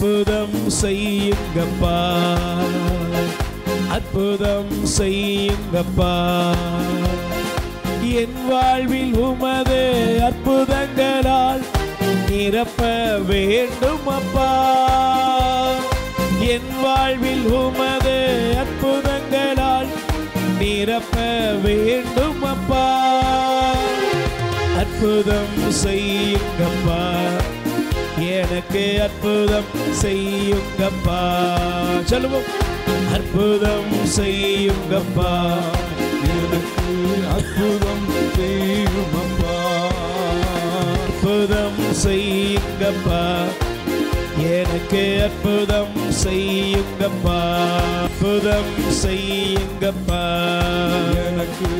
அற்புதம் செய்யுங்கப்பா, அற்புதம் செய்யுங்கப்பா. என் வாழ்வில் உமது அற்புதங்களால் நிரப்ப வேண்டும் அப்பா. என் வாழ்வில் உமது அற்புதங்களால் நிரப்ப வேண்டும் அப்பா. அற்புதம் செய்யுங்கப்பா, எனக்கு அற்புதம் செய்யுங்கப்பா. சொல்லுவோம், அற்புதம் செய்யுங்கப்பா, எனக்கு அற்புதம் செய்யுங்கப்பா. அற்புதம் செய்யுங்கப்பா, எனக்கு அற்புதம் செய்யுங்கப்பா. அற்புதம் செய்யுங்கப்பா, எனக்கு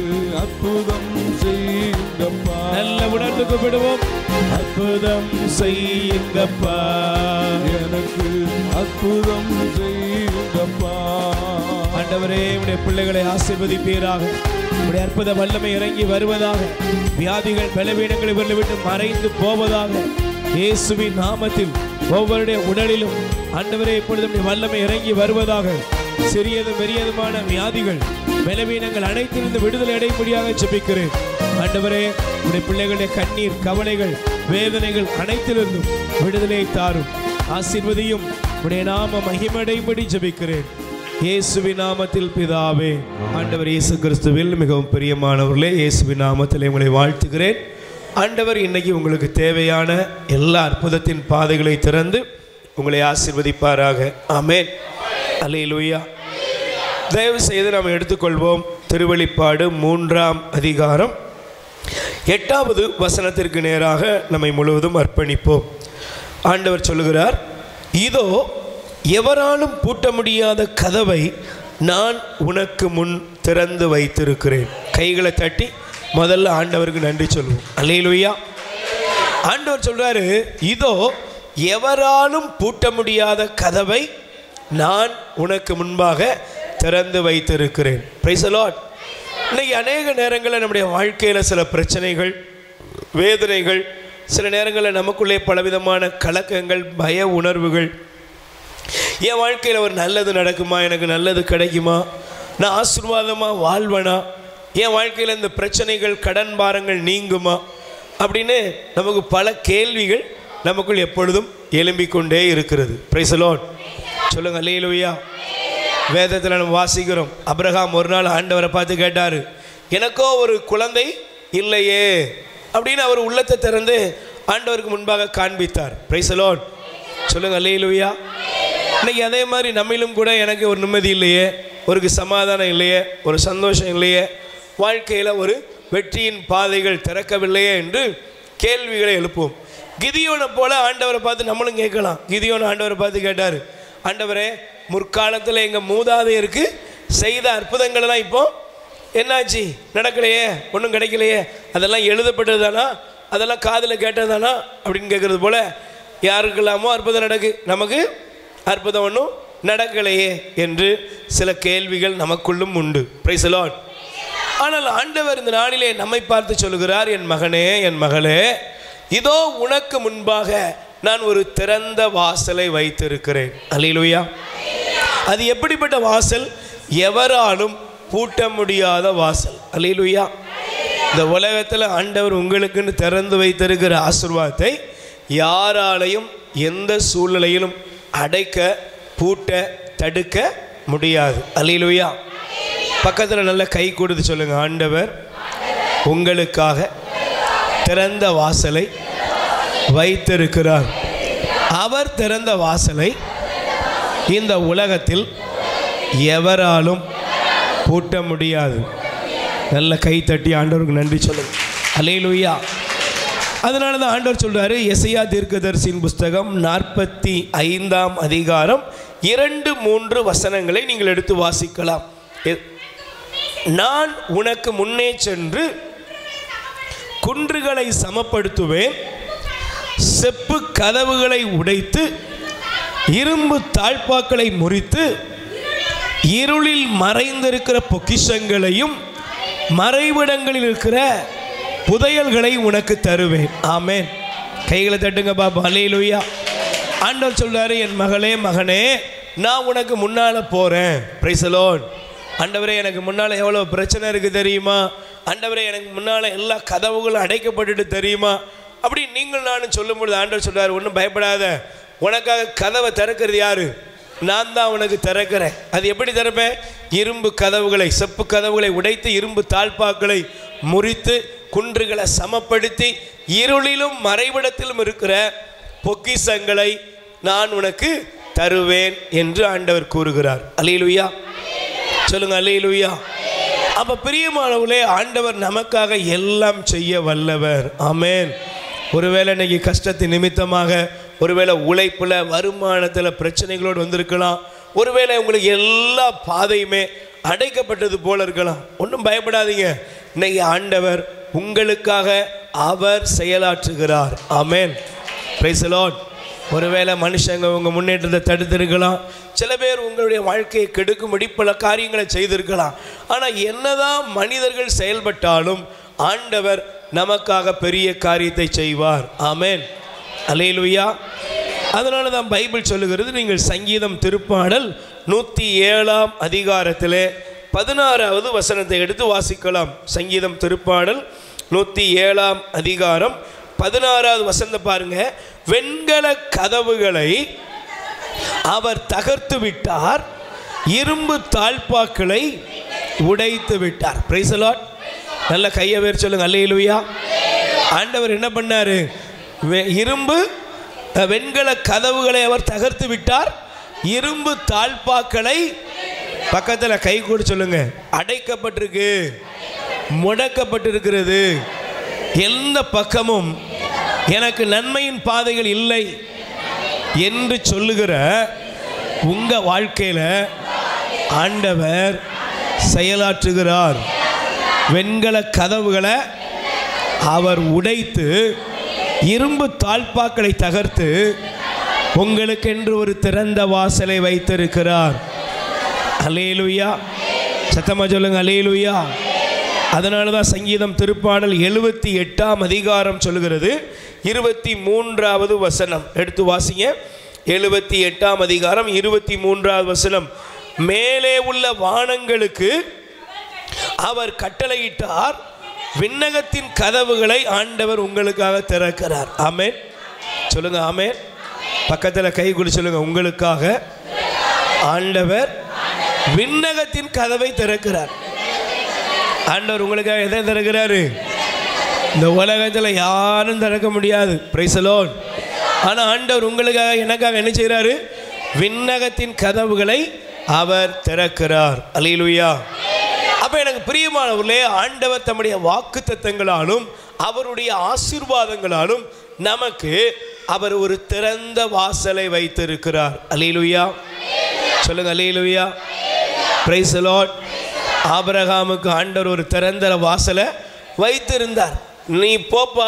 அற்புதம் செய்யுங்கப்பா. நல்ல உணர்ந்து கூப்பிடுவோம், அற்புதம் செய்யுங்கப்பா, எனக்கு அற்புதம் செய்யுங்கப்பா. ஆண்டவரே, உடைய பிள்ளைகளை ஆசீர்வதிப்பீராக. உடைய அற்புத வல்லமை இறங்கி வருவதாக. வியாதிகள் பலவீனங்கள் இவர்களை விட்டு மறைந்து போவதாக. இயேசுவின் நாமத்தில் ஒவ்வொருடைய உடலிலும் ஆண்டவரே இப்பொழுது வல்லமை இறங்கி வருவதாக. சிறியதும் பெரியதுமான வியாதிகள் பலவீனங்கள் அனைத்திலிருந்து விடுதலை அடையும்படியாக ஜெபிக்கிறேன். ஆண்டவரே, உடைய பிள்ளைகளுடைய கண்ணீர், கவலைகள், வேதனைகள் அனைத்திலிருந்தும் விடுதலை தாரும். ஆசீர்வதியும். உடைய நாம மகிமடையும்படி ஜெபிக்கிறேன் இயேசுவின் நாமத்தில் பிதாவே. ஆண்டவர் இயேசு கிறிஸ்துவில் மிகவும் பிரியமானவர்களே, இயேசுவின் நாமத்தில் உங்களை வாழ்த்துகிறேன். ஆண்டவர் இன்னைக்கு உங்களுக்கு தேவையான எல்லா அற்புதத்தின் பாதைகளை திறந்து உங்களை ஆசீர்வதிப்பாராக. ஆமென். அல்லேலூயா. தயவு செய்து நாம் எடுத்துக்கொள்வோம் திருவெளிப்பாடு 3ஆம் அதிகாரம் 8வது வசனத்திற்கு நேராக நம்மை முழுவதும் அர்ப்பணிப்போம். ஆண்டவர் சொல்லுகிறார், இதோ எவராலும் பூட்ட முடியாத கதவை நான் உனக்கு முன் திறந்து வைத்திருக்கிறேன். கைகளை தட்டி முதல்ல ஆண்டவருக்கு நன்றி சொல்லுவோம். அல்லேலூயா. ஆண்டவர் சொல்றாரு, இதோ எவராலும் பூட்ட முடியாத கதவை நான் உனக்கு முன்பாக திறந்து வைத்திருக்கிறேன். Price the lord. இன்னைக்கு அநேக நேரங்களில் நம்முடைய வாழ்க்கையில் சில பிரச்சனைகள், வேதனைகள், சில நேரங்களில் நமக்குள்ளே பலவிதமான கலக்கங்கள், பய உணர்வுகள். என் வாழ்க்கையில் ஒரு நல்லது நடக்குமா, எனக்கு நல்லது கிடைக்குமா, நான் ஆசீர்வாதமாக வாழ்வனா, என் வாழ்க்கையில் இந்த பிரச்சனைகள், கடன் பாரங்கள் நீங்குமா அப்படின்னு நமக்கு பல கேள்விகள் நமக்குள் எப்பொழுதும் எழும்பிக்கொண்டே இருக்கிறது. Price the lord. சொல்லுங்க அல்லேலூயா. வேதத்தில் நம்ம வாசிக்கிறோம், அபிரகாம் ஒரு நாள் ஆண்டவரை பார்த்து கேட்டார், எனக்கோ ஒரு குழந்தை இல்லையே அப்படின்னு அவர் உள்ளத்தை திறந்து ஆண்டவருக்கு முன்பாக காண்பித்தார். Price the lord. சொல்லுங்க அல்லேலூயா. இன்னைக்கு அதே மாதிரி நம்மிலும் கூட எனக்கு ஒரு நிம்மதி இல்லையே, ஒரு சமாதானம் இல்லையே, ஒரு சந்தோஷம் இல்லையே, வாழ்க்கையில் ஒரு வெற்றியின் பாதைகள் திறக்கவில்லையே என்று கேள்விகளை எழுப்புவோம். கிதியோனை போல ஆண்டவரை பார்த்து நம்மளும் கேட்கலாம். கிதியோன் ஆண்டவரை பார்த்து கேட்டார், ஆண்டவரே, முற்காலத்தில் எங்கள் மூதாதையருக்கு செய்த அற்புதங்கள்லாம் இப்போ என்னாச்சு, நடக்கலையே, ஒன்றும் கிடைக்கலையே, அதெல்லாம் எழுதப்பட்டது தானா, அதெல்லாம் காதில் கேட்டது தானா அப்படின்னு கேட்குறது போல் யாருக்கெல்லாமோ அற்புதம் நடக்கு, நமக்கு அற்புதம் ஒன்றும் நடக்கலையே என்று சில கேள்விகள் நமக்குள்ளும் உண்டு. Price the Lord. ஆனால் ஆண்டவர் இந்த நாளிலே நம்மை பார்த்து சொல்லுகிறார், என் மகனே, என் மகளே, இதோ உனக்கு முன்பாக நான் ஒரு திறந்த வாசலை வைத்திருக்கிறேன். அல்லேலூயா. அது எப்படிப்பட்ட வாசல்? எவராலும் பூட்ட முடியாத வாசல். அல்லேலூயா. இந்த உலகத்தில் ஆண்டவர் உங்களுக்குன்னு திறந்து வைத்திருக்கிற ஆசீர்வாதத்தை யாராலையும் எந்த சூழ்நிலையிலும் அடைக்க, பூட்ட, தடுக்க முடியாது. அல்லேலூயா. பக்கத்தில் நல்ல கை கொடுத்து சொல்லுங்க, ஆண்டவர் உங்களுக்காக திறந்த வாசலை வைத்திருக்கிறார். அவர் திறந்த வாசலை இந்த உலகத்தில் எவராலும் பூட்ட முடியாது. நல்ல கை தட்டி ஆண்டவருக்கு நன்றி சொல்லுங்க. அல்லேலூயா. அதனால தான் ஆண்டவர் சொல்றாரு, எசையா தீர்க்கதரிசியின் புஸ்தகம் 45ஆம் அதிகாரம் 2-3 வசனங்களை நீங்கள் எடுத்து வாசிக்கலாம். நான் உனக்கு முன்னே சென்று குன்றுகளை சமப்படுத்துவேன், செப்பு கதவுகளை உடைத்து இரும்பு தாழ்பாக்களை முறித்து இருளில் மறைந்திருக்கிற பொக்கிஷங்களையும் மறைவிடங்களில் இருக்கிற புதையல்களை உனக்கு தருவேன். ஆமென். கைகளை தட்டுங்க பாபா. அல்லேலூயா. ஆண்டவர் சொல்றாரு, என் மகளே மகனே, நான் உனக்கு முன்னால போறேன். Price the Lord. ஆண்டவரே, எனக்கு முன்னால எவ்வளவு பிரச்சனை இருக்கு தெரியுமா? ஆண்டவரே, எனக்கு முன்னால எல்லா கதவுகளும் அடைக்கப்பட்டுட்டு தெரியுமா? அப்படி நீங்கள் நானும் சொல்லும்பொழுது ஆண்டவர் சொல்றாரு, ஒன்றும் பயப்படாத, உனக்காக கதவை திறக்கிறது யாரு? நான் தான் உனக்கு திறக்கிறேன். அது எப்படி திறப்பேன்? இரும்பு கதவுகளை, செப்பு கதவுகளை உடைத்து, இரும்பு தாழ்பாக்களை முறித்து, குன்றுகளை சமப்படுத்தி, இருளிலும் மறைவிடத்திலும் இருக்கிற பொக்கிஷங்களை நான் உனக்கு தருவேன் என்று ஆண்டவர் கூறுகிறார். அல்லேலூயா சொல்லுங்க, அல்லேலூயா. அப்ப பிரியமானவர்களே, ஆண்டவர் நமக்காக எல்லாம் செய்ய வல்லவர். ஆமென். ஒருவேளை இன்னைக்கு கஷ்டத்தின் நிமித்தமாக, ஒருவேளை உழைப்புல, வருமானத்தில் பிரச்சனைகளோடு வந்திருக்கலாம். ஒருவேளை உங்களுக்கு எல்லா பாதையுமே அடைக்கப்பட்டது போல இருக்கலாம். ஒன்றும் பயப்படாதீங்க. இன்னைக்கு ஆண்டவர் உங்களுக்காக அவர் செயலாற்றுகிறார். ஆமென். Price the Lord. ஒருவேளை மனுஷங்க உங்கள் முன்னேற்றத்தை தடுத்திருக்கலாம். சில பேர் உங்களுடைய வாழ்க்கையை கெடுக்கும்படி பல காரியங்களை செய்திருக்கலாம். ஆனால் என்னதான் மனிதர்கள் செயல்பட்டாலும் ஆண்டவர் நமக்காக பெரிய காரியத்தை செய்வார். ஆமென். அல்லேலூயா. அதனால தான் பைபிள் சொல்லுகிறது, நீங்கள் சங்கீதம் திருப்பாடல் 107 அதிகாரத்திலே 16வது வசனத்தை எடுத்து வாசிக்கலாம். சங்கீதம் திருப்பாடல் 107 அதிகாரம் 16வது வசனத்தை பாருங்க. வெண்கல கதவுகளை அவர் தகர்த்து விட்டார், இரும்பு தாழ்பாக்களை உடைத்து விட்டார். Price the Lord. நல்ல கையை வேறு சொல்லுங்க, அல்லேலூயா. ஆண்டவர் என்ன பண்ணாரு? இரும்பு வெண்கல கதவுகளை அவர் தகர்த்து விட்டார், இரும்பு தாழ்பாக்களை, பக்கத்தில் கை கூட சொல்லுங்க, அடைக்கப்பட்டிருக்கு, முடக்கப்பட்டிருக்கிறது. எந்த பக்கமும் எனக்கு நன்மையின் பாதைகள் இல்லை என்று சொல்லுகிற உங்க வாழ்க்கையில ஆண்டவர் செயலாற்றுகிறார். வெண்கல கதவுகளை அவர் உடைத்து, இரும்பு தாழ்பாக்களை தகர்த்து, உங்களுக்கென்று ஒரு திறந்த வாசலை வைத்திருக்கிறார். அல்லேலூயா. சத்தமா சொல்லுங்க, அல்லேலூயா. அதனால தான் சங்கீதம் திருப்பாடல் 78 அதிகாரம் சொல்லுகிறது, 23வது வசனம் எடுத்து வாசிங்க. 78 அதிகாரம் 23வது வசனம். மேலே உள்ள வானங்களுக்கு அவர் கட்டளையிட்டார், விண்ணகத்தின் கதவுகளை ஆண்டவர் உங்களுக்காக திறக்கிறார். ஆமென். சொல்லுங்க, ஆமென். பக்கத்தில் கை கொடு சொல்லுங்க, உங்களுக்காக ஆண்டவர் விண்ணகத்தின் கதவை திறக்கிறார். ஆண்டவர் உங்களுக்காக எதை திறக்கிறாரு? இந்த உலகத்தில் யாரும் திறக்க முடியாது. Price the Lord. ஆனால் ஆண்டவர் உங்களுக்காக, எனக்காக என்ன செய்கிறாரு? விண்ணகத்தின் கதவுகளை அவர் திறக்கிறார். அல்லேலூயா. அப்போ எனக்கு பிரியமானவர்களே, ஆண்டவர் தம்முடைய வாக்குத்தத்தங்களாலும் அவருடைய ஆசீர்வாதங்களாலும் நமக்கு அவர் ஒரு திறந்த வாசலை வைத்திருக்கிறார். அல்லேலூயா. சொல்லுங்க, அல்லேலூயா. Praise the Lord. ஆபிரகாமுக்கு ஆண்டவர் ஒரு திறந்த வாசலை வைத்திருந்தார். நீ போப்பா,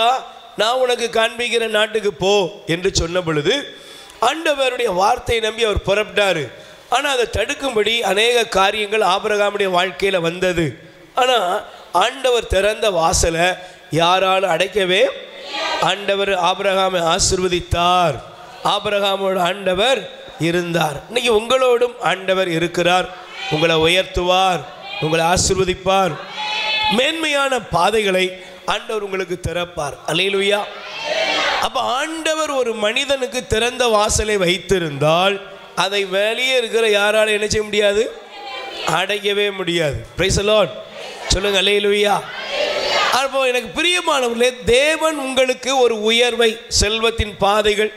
நான் உனக்கு காண்பிக்கிற நாட்டுக்கு போ என்று சொன்ன பொழுது ஆண்டவருடைய வார்த்தையை நம்பி அவர் புறப்பட்டார். ஆனால் அதை தடுக்கும்படி அநேக காரியங்கள் ஆபிரகாமுடைய வாழ்க்கையில் வந்தது. ஆனால் ஆண்டவர் திறந்த வாசலை யாராலும் அடைக்கவே, ஆண்டவர் ஆபிரகாமை ஆசீர்வதித்தார். ஆபிரகாமோடு ஆண்டவர் இருந்தார். இன்னைக்கு உங்களோடும் ஆண்டவர் இருக்கிறார். உங்களை உயர்த்துவார், உங்களை ஆசீர்வதிப்பார், மேன்மையான பாதைகளை ஆண்டவர் உங்களுக்கு திறப்பார். அல்லேலூயா. அப்ப ஆண்டவர் ஒரு மனிதனுக்கு திறந்த வாசலை வைத்திருந்தால் அதை வெளியே இருக்கிற யாராலும் என்ன செய்ய முடியாது? அடைக்கவே முடியாது. Price the lord. சொல்லுங்க, அல்லேலூயா. அப்போ எனக்கு பிரியமானவர்களே, தேவன் உங்களுக்கு ஒரு உயர்வை, செல்வத்தின் பாதைகள்,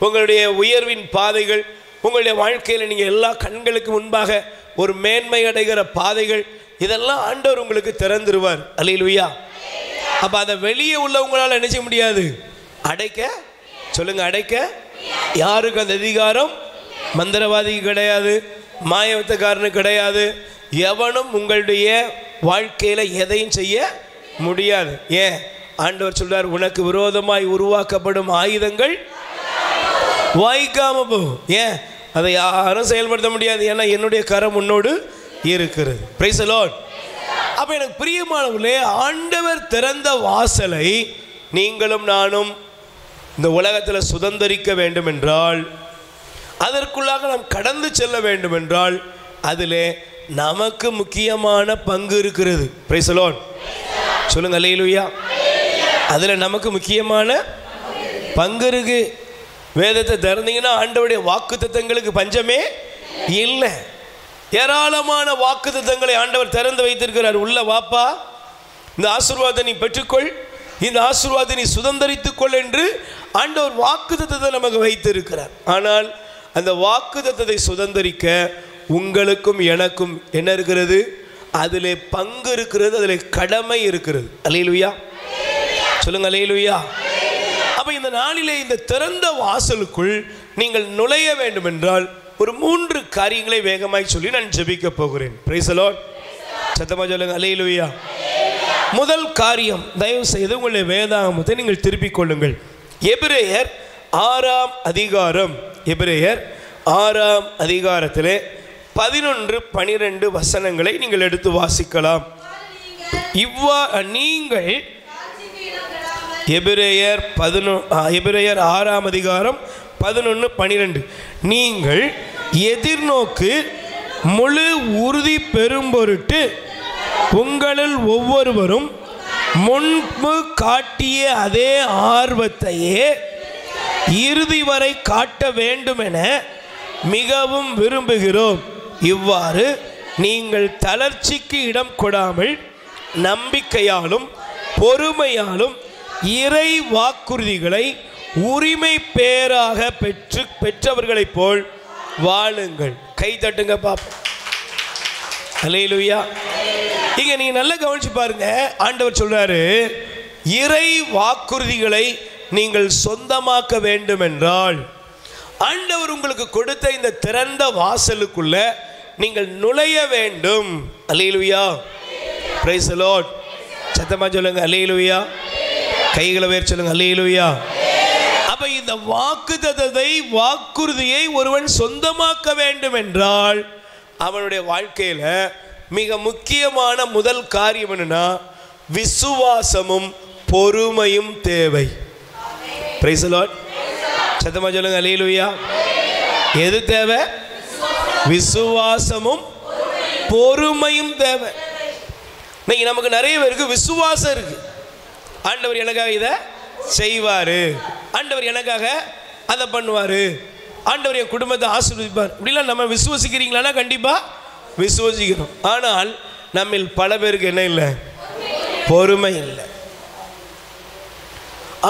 உங்களுடைய உயர்வின் பாதைகள், உங்களுடைய வாழ்க்கையில் நீங்கள் எல்லா கண்களுக்கு முன்பாக ஒரு மேன்மை அடைகிற பாதைகள், இதெல்லாம் ஆண்டவர் உங்களுக்கு திறந்துருவார். அல்லேலூயா. அப்போ அதை வெளியே உள்ளவங்களால் என்ன செய்ய முடியாது? அடைக்க. சொல்லுங்க, அடைக்க. யாருக்கு அந்த அதிகாரம்? மந்திரவாதிக்கு கிடையாது, மாயவத்தக்காரனுக்கு கிடையாது. எவனும் உங்களுடைய வாழ்க்கையில் எதையும் செய்ய முடியாது. ஏன்? ஆண்டவர் சொல்றார், உனக்கு விரோதமாய் உருவாக்கப்படும் ஆயுதங்கள் வாய்க்காம போகும். ஏன்? அதை யாரும் செயல்படுத்த முடியாது. ஏன்னா என்னுடைய கரம் உன்னோடு இருக்கிறது. Price the Lord. அப்போ எனக்கு பிரியமானவர்களே, ஆண்டவர் திறந்த வாசலை நீங்களும் நானும் இந்த உலகத்தில் சுதந்திரிக்க வேண்டும் என்றால் அதற்குள்ளாக நாம் கடந்து செல்ல வேண்டும் என்றால் அதிலே நமக்கு முக்கியமான பங்கு இருக்கிறது. Price the lord. சொல்லுங்க அல்லேலூயா. அதில் நமக்கு முக்கியமான பங்கு இருக்கு. வேதத்தை திறந்தீங்கன்னா ஆண்டவருடைய வாக்குத்தத்தங்களுக்கு பஞ்சமே இல்லை. ஏராளமான வாக்குத்தத்தங்களை ஆண்டவர் திறந்து வைத்திருக்கிறார். உள்ள வாப்பா, இந்த ஆசீர்வாதத்தை நீ பெற்றுக்கொள், இந்த ஆசீர்வாதத்தை நீ சுதந்தரித்துக்கொள் என்று ஆண்டவர் வாக்குத்தத்தத்தை நமக்கு வைத்திருக்கிறார். ஆனால் அந்த வாக்குத்தத்தத்தை சுதந்தரிக்க உங்களுக்கும் எனக்கும் என்ன இருக்கிறது? அதிலே பங்கு இருக்கிறது, அதில் கடமை இருக்கிறது. அல்லேலூயா. சொல்லுங்க அல்லேலூயா. அப்ப இந்த நாளிலே இந்த திறந்த வாசலுக்குள் நீங்கள் நுழைய வேண்டும் என்றால் ஒரு 3 காரியங்களை வேகமாய் சொல்லி நான் ஜெபிக்க போகிறேன். Price the lord. சத்தமா சொல்லுங்க அல்லேலூயா. முதல் காரியம், தயவு செய்து உங்களுடைய வேதாகமத்தை நீங்கள் திருப்பிக் கொள்ளுங்கள். எபிரேயர் 6ஆம் அதிகாரம், எபிரேயர் 6ஆம் அதிகாரத்திலே 11-12 வசனங்களை நீங்கள் எடுத்து வாசிக்கலாம். நீங்கள் எபிரேயர் 6ஆம் அதிகாரம் 11-12 நீங்கள் எதிர்நோக்கு முழு உறுதி பெறும் பொருட்டு உங்களில் ஒவ்வொருவரும் முன்பு காட்டிய அதே ஆர்வத்தையே இறுதி வரை காட்ட வேண்டும் என மிகவும் விரும்புகிறோம். இவ்வாறு நீங்கள் தளர்ச்சிக்கு இடம் கொடாமல் நம்பிக்கையாலும் பொறுமையாலும் இறை வாக்குறுதிகளை உரிமை பேராக பெற்றவர்களைப் போல் வாழுங்கள். கை தட்டுங்க பாப்போம். அல்லேலூயா. இங்க நீங்க நல்லா கவனிச்சு பாருங்க. ஆண்டவர் சொல்றாரு, இறை வாக்குறுதிகளை நீங்கள் சொந்தமாக்க வேண்டும் என்றால் ஆண்டவர் உங்களுக்கு கொடுத்த இந்த திறந்த வாசலுக்குள்ள நீங்கள் நுழைய வேண்டும். அல்லேலூயா. Praise the lord. சத்தமா சொல்லுங்க அல்லேலூயா. கைகளை உயர்த்தி சொல்லுங்க அல்லேலூயா. அப்ப இந்த வாக்குத்தத்தத்தை, வாக்குறுதியை ஒருவன் சொந்தமாக்க வேண்டும் என்றால் அவனுடைய வாழ்க்கையில மிக முக்கியமான முதல் காரியம் என்னன்னா விசுவாசமும் பொறுமையும் தேவை. Price the lord. சத்தமா சொல்லுங்க அல்லேலூயா. எது தேவை? விசுவாசமும் பொறுமையும் தேவை. இன்னைக்கு நமக்கு நிறைய பேருக்கு விசுவாசம் இருக்கு. ஆண்டவர் எனக்காக இதை செய்வாரு, ஆண்டவர் எனக்காக அதை பண்ணுவாரு, ஆண்டவர் என் குடும்பத்தை ஆசீர்வதிப்பார், இப்படிலாம் நம்ம விசுவாசிக்கிறீங்களா? கண்டிப்பா விசுவாசிக்கிறோம். ஆனால் நம்மில் பல பேருக்கு என்ன இல்லை? பொறுமை இல்லை.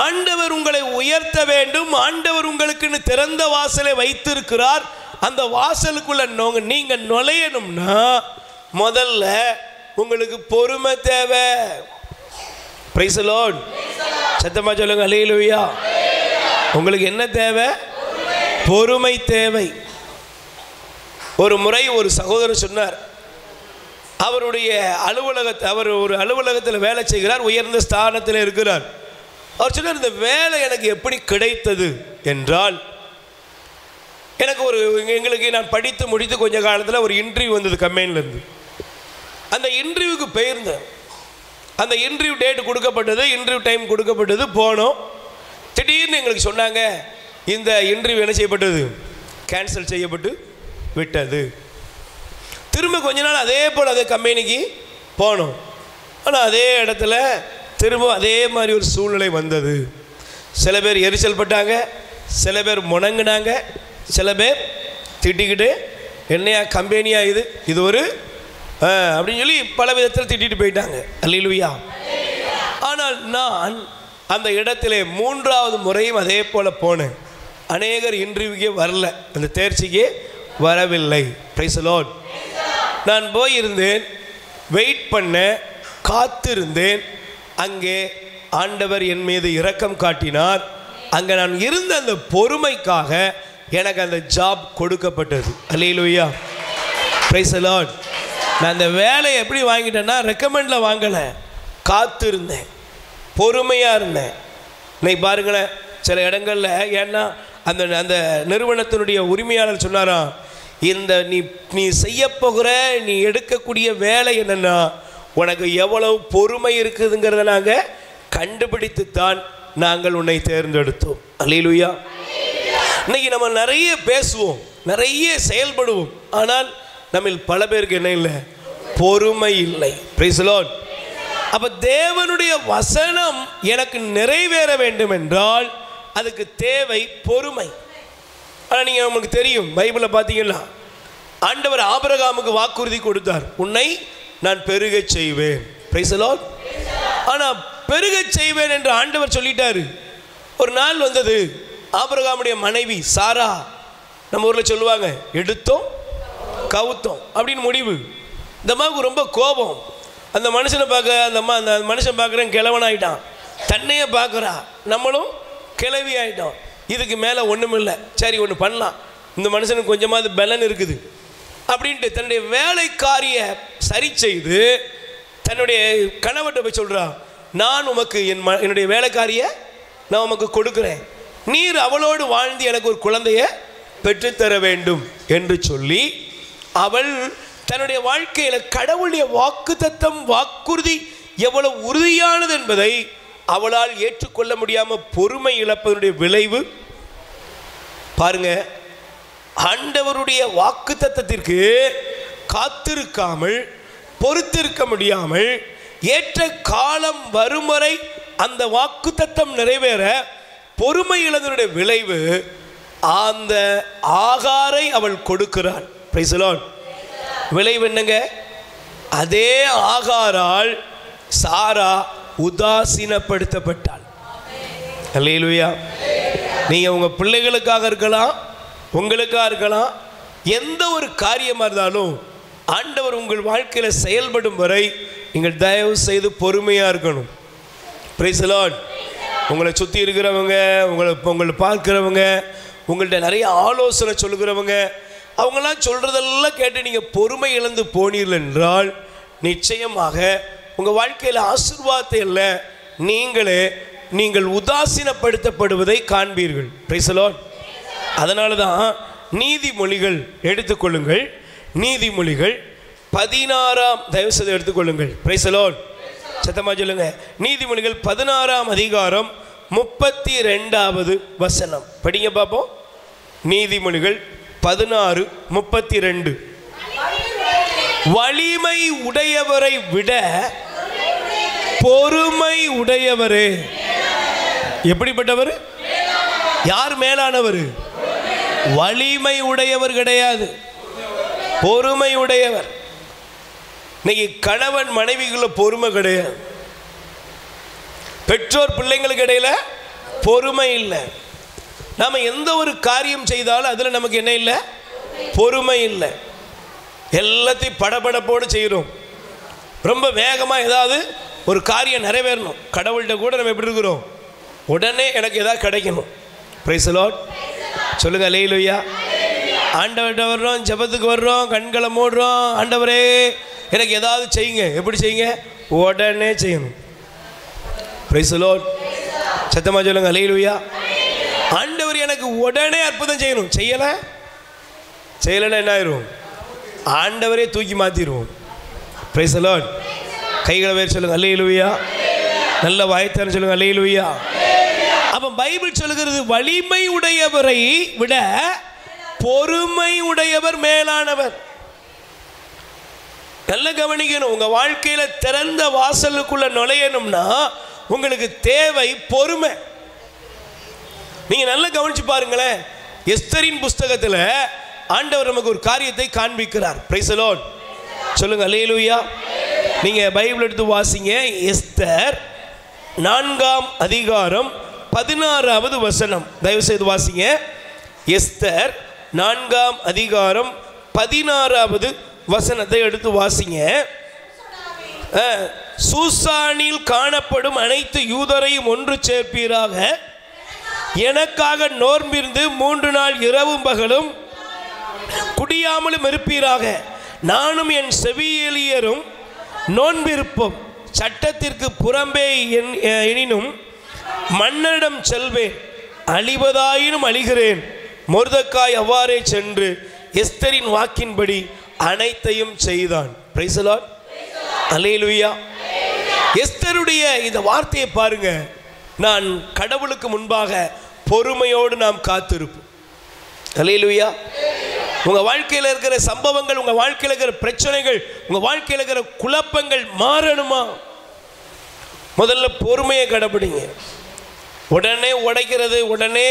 ஆண்டவர் உங்களை உயர்த்த வேண்டும். ஆண்டவர் உங்களுக்குன்னு திறந்த வாசலை வைத்திருக்கிறார். அந்த வாசலுக்குள்ள நீங்க நுழையணும்னா முதல்ல உங்களுக்கு பொறுமை தேவை. Price the lord. சத்தமா சொல்லுங்க அல்லேலூயா. உங்களுக்கு என்ன தேவை? பொறுமை தேவை. ஒரு முறை ஒரு சகோதரர் சொன்னார், அவருடைய அவர் ஒரு அலுவலகத்தில் வேலை செய்கிறார், உயர்ந்த ஸ்தானத்தில் இருக்கிறார். அவர் சொன்னார், இந்த வேலை எனக்கு எப்படி கிடைத்தது என்றால், எங்களுக்கு நான் படித்து முடித்து கொஞ்ச காலத்தில் ஒரு இன்டர்வியூ வந்தது கம்பெனிலேருந்து. அந்த இன்டர்வியூக்கு போயிருந்தேன். அந்த இன்டர்வியூ டேட் கொடுக்கப்பட்டது, இன்டர்வியூ டைம் கொடுக்கப்பட்டது, போனோம். திடீர்னு எங்களுக்கு சொன்னாங்க, இந்த இன்டர்வியூ என்ன செய்யப்பட்டது? கேன்சல் செய்யப்பட்டு விட்டது. திரும்ப கொஞ்ச நாள் அதே போல் அதே கம்பெனிக்கு போனோம். ஆனால் அதே இடத்துல திரும்ப அதே மாதிரி ஒரு சூழ்நிலை வந்தது. சில பேர் எரிச்சல் பட்டாங்க, சில பேர் முணங்குனாங்க, சில பேர் திட்டிக்கிட்டு என்னையா கம்பெனியா இது ஒரு அப்படின்னு சொல்லி பல விதத்தில் திட்டிட்டு போயிட்டாங்க. அல்லேலூயா. ஆனால் நான் அந்த இடத்திலே 3வது முறையும் அதே போல் போனேன். அநேகர் இன்டர்வியூக்கே வரல, அந்த தேர்ச்சிக்கே வரவில்லை. Price the lord. நான் போயிருந்தேன், வெயிட் பண்ண, காத்திருந்தேன். அங்கே ஆண்டவர் என் மீது இரக்கம் காட்டினார். அங்கே நான் இருந்த அந்த பொறுமைக்காக எனக்கு அந்த ஜாப் கொடுக்கப்பட்டது. அல்லேலூயா. Praise the lord. நான் அந்த வேலையை எப்படி வாங்கிட்டேன்னா, ரெக்கமெண்டில் வாங்கலை, காத்திருந்தேன், பொறுமையாக இருந்தேன். இன்னைக்கு பாருங்களேன், சில இடங்களில் ஏன்னா அந்த அந்த நிறுவனத்தினுடைய உரிமையாளர் சொன்னாராம், இந்த நீ செய்ய போகிற நீ எடுக்கக்கூடிய வேலை என்னென்னா உனக்கு எவ்வளவு பொறுமை இருக்குதுங்கிறத நாங்கள் கண்டுபிடித்துத்தான் நாங்கள் உன்னை தேர்ந்தெடுத்தோம். அல்லேலூயா. இன்னைக்கு நம்ம நிறைய பேசுவோம், நிறைய செயல்படுவோம், ஆனால் நம்ம பல பேருக்கு என்ன இல்லை? பொறுமை இல்லை. Price the Lord. அப்ப தேவனுடைய வசனம் எனக்கு நிறைவேற வேண்டும் என்றால் அதுக்கு தேவை பொறுமை. ஆனால் நீங்கள் நமக்கு தெரியும், பைபிளை பார்த்தீங்கன்னா ஆண்டவர் ஆபிரகாமுக்கு வாக்குறுதி கொடுத்தார், உன்னை நான் பெருகச் செய்வேன். Price the Lord. ஆனால் பெருகச் செய்வேன் என்று ஆண்டவர் சொல்லிட்டாரு. ஒரு நாள் வந்தது, ஆபிரகாமுடைய மனைவி சாரா, நம்ம ஊரில் சொல்லுவாங்க எடுத்தோம் கவுத்தோம் அப்படின்னு முடிவு. இந்த அம்மாவுக்கு ரொம்ப கோபம். அந்த மனுஷனை பார்க்க அந்த மனுஷன் பார்க்குறேன் கிழவன் ஆகிட்டான், தன்னையே பார்க்குறா, நம்மளும் கிளவி ஆகிட்டோம், இதுக்கு மேலே ஒன்றும் இல்லை, சரி ஒன்று பண்ணலாம், இந்த மனுஷனுக்கு கொஞ்சமாவது பலன் இருக்குது அப்படின்ட்டு தன்னுடைய வேலைக்காரியை சரி செய்து தன்னுடைய கணவர்கிட்ட போய் சொல்கிறா, நான் உமக்கு என்னுடைய வேலைக்காரியை நான் உமக்கு கொடுக்குறேன், நீர் அவளோடு வாழ்ந்து எனக்கு ஒரு குழந்தைய பெற்றுத்தர வேண்டும் என்று சொல்லி அவள் தன்னுடைய வாழ்க்கையில் கடவுளுடைய வாக்குத்தத்தம் வாக்குறுதி எவ்வளவு உறுதியானது என்பதை அவளால் ஏற்றுக்கொள்ள முடியாமல் பொறுமை இழப்பதனுடைய விளைவு பாருங்க. ஆண்டவருடைய வாக்குத்தத்தத்திற்கு காத்திருக்காமல் பொறுத்திருக்க முடியாமல் ஏற்ற காலம் வரும் வரை அந்த வாக்குத்தத்தம் நிறைவேற பொறுமை இழந்தனுடைய விளைவு அந்த ஆகாரை அவள் கொடுக்கிறாள். Price the Lord. விளைவு என்னங்க? அதே ஆகாரால் சாரா உதாசீனப்படுத்தப்பட்டாள். அல்லேலூயா. நீங்கள் உங்கள் பிள்ளைகளுக்காக இருக்கலாம், உங்களுக்காக இருக்கலாம், எந்த ஒரு காரியமாக இருந்தாலும் ஆண்டவர் உங்கள் வாழ்க்கையில் செயல்படும் வரை நீங்கள் தயவு செய்து பொறுமையாக இருக்கணும். Price the Lord. உங்களை சுற்றி இருக்கிறவங்க, உங்களை பார்க்குறவங்க, உங்கள்கிட்ட நிறைய ஆலோசனை சொல்லுகிறவங்க, அவங்களாம் சொல்கிறதெல்லாம் கேட்டு நீங்கள் பொறுமை இழந்து போனீர்கள் என்றால் நிச்சயமாக உங்கள் வாழ்க்கையில் ஆசீர்வாதத்தை இல்லை, நீங்கள் உதாசீனப்படுத்தப்படுவதை காண்பீர்கள். Price the Lord. அதனால தான் நீதிமொழிகள் எடுத்துக்கொள்ளுங்கள், நீதிமொழிகள் 16 தயவுசெய்து எடுத்துக்கொள்ளுங்கள். Price the Lord. சத்தமாக சொல்லுங்க. நீதிமொழிகள் 16 அதிகாரம் 32 வசனம் படிங்க பார்ப்போம். நீதிமொழிகள் 16:32. வலிமை உடையவரை விட பொறுமை உடையவரே எப்படிப்பட்டவர்? யார் மேலானவர்? வலிமை உடையவர் கிடையாது, பொறுமை உடையவர். இன்னைக்கு கணவன் மனைவிக்குள்ள பொறுமை கிடையாது, பெற்றோர் பிள்ளைங்களுக்கு இடையில பொறுமை இல்லை. நாம் எந்த ஒரு காரியம் செய்தாலும் அதில் நமக்கு என்ன இல்லை? பொறுமை இல்லை. எல்லாத்தையும் படபடப்போடு செய்கிறோம். ரொம்ப வேகமாக ஏதாவது ஒரு காரியம் நிறைவேறணும். கடவுள்கிட்ட கூட நம்ம எப்படி இருக்கிறோம்? உடனே எனக்கு ஏதாவது கிடைக்கணும். Price the lord. சொல்லுங்க அல்லேலூயா. ஆண்டவர்கிட்ட வர்றோம், ஜெபத்துக்கு வர்றோம், கண்களை மூடுறோம், ஆண்டவரே எனக்கு ஏதாவது செய்யுங்க. எப்படி செய்யுங்க? உடனே செய்யணும். Price the Lord. சத்தமாக சொல்லுங்க அல்லேலூயா. ஆண்டவர் எனக்கு உடனே அற்புதம் செய்யணும். செய்யலைன்னா என்ன ஆயிரும்? ஆண்டவரே தூக்கி மாற்றிடுவோம். Price the Lord. கைகளை வேறு சொல்லுங்க அல்லேலூயா. நல்ல வாய்த்தான சொல்லுங்க அல்லேலூயா. அப்போ பைபிள் சொல்லுகிறது வலிமை உடையவரை விட பொறுமை உடையவர் மேலானவர். நல்ல கவனிக்கணும். உங்கள் வாழ்க்கையில் திறந்த வாசலுக்குள்ள நுழையணும்னா உங்களுக்கு தேவை பொறுமை. நீங்கள் நல்லா கவனிச்சு பாருங்களேன். எஸ்தரின் புஸ்தகத்தில் ஆண்டவர் நமக்கு ஒரு காரியத்தை காண்பிக்கிறார். Price the lord. சொல்லுங்க அல்லேலூயா. நீங்கள் பைபிள் எடுத்து வாசிங்க. எஸ்தர் 4 அதிகாரம் 16 வசனம் தயவு செய்து வாசிங்க. எஸ்தர் 4 அதிகாரம் 16 வசனத்தை எடுத்து வாசிங்க. சூசானில் காணப்படும் அனைத்து யூதரையும் ஒன்று சேர்ப்பீராக, எனக்காக நோன்பிருந்து 3 நாள் இரவும் பகலும் குடியாமலும் இருப்பீராக, நானும் என் செவியலியரும் நோன்பிருப்போம், சட்டத்திற்கு புறம்பே எனினும் மன்னரிடம் செல்வேன், அழிவதாயினும் அழிகிறேன். மொர்தெக்காய் அவ்வாறே சென்று எஸ்தரின் வாக்கின்படி அனைத்தையும் செய்தான். Price the lord. அல்லேலூயா. எஸ்தருடைய இந்த வார்த்தையை பாருங்க. நான் கடவுளுக்கு முன்பாக பொறுமையோடு நாம் காத்திருப்போம். அல்லேலூயா. உங்க வாழ்க்கையில் இருக்கிற சம்பவங்கள், உங்க வாழ்க்கையில் இருக்கிற பிரச்சனைகள், உங்க வாழ்க்கையில் இருக்கிற குழப்பங்கள் மாறணுமா? முதல்ல பொறுமையை கடைபிடிங்க. உடனே உடைக்கிறது, உடனே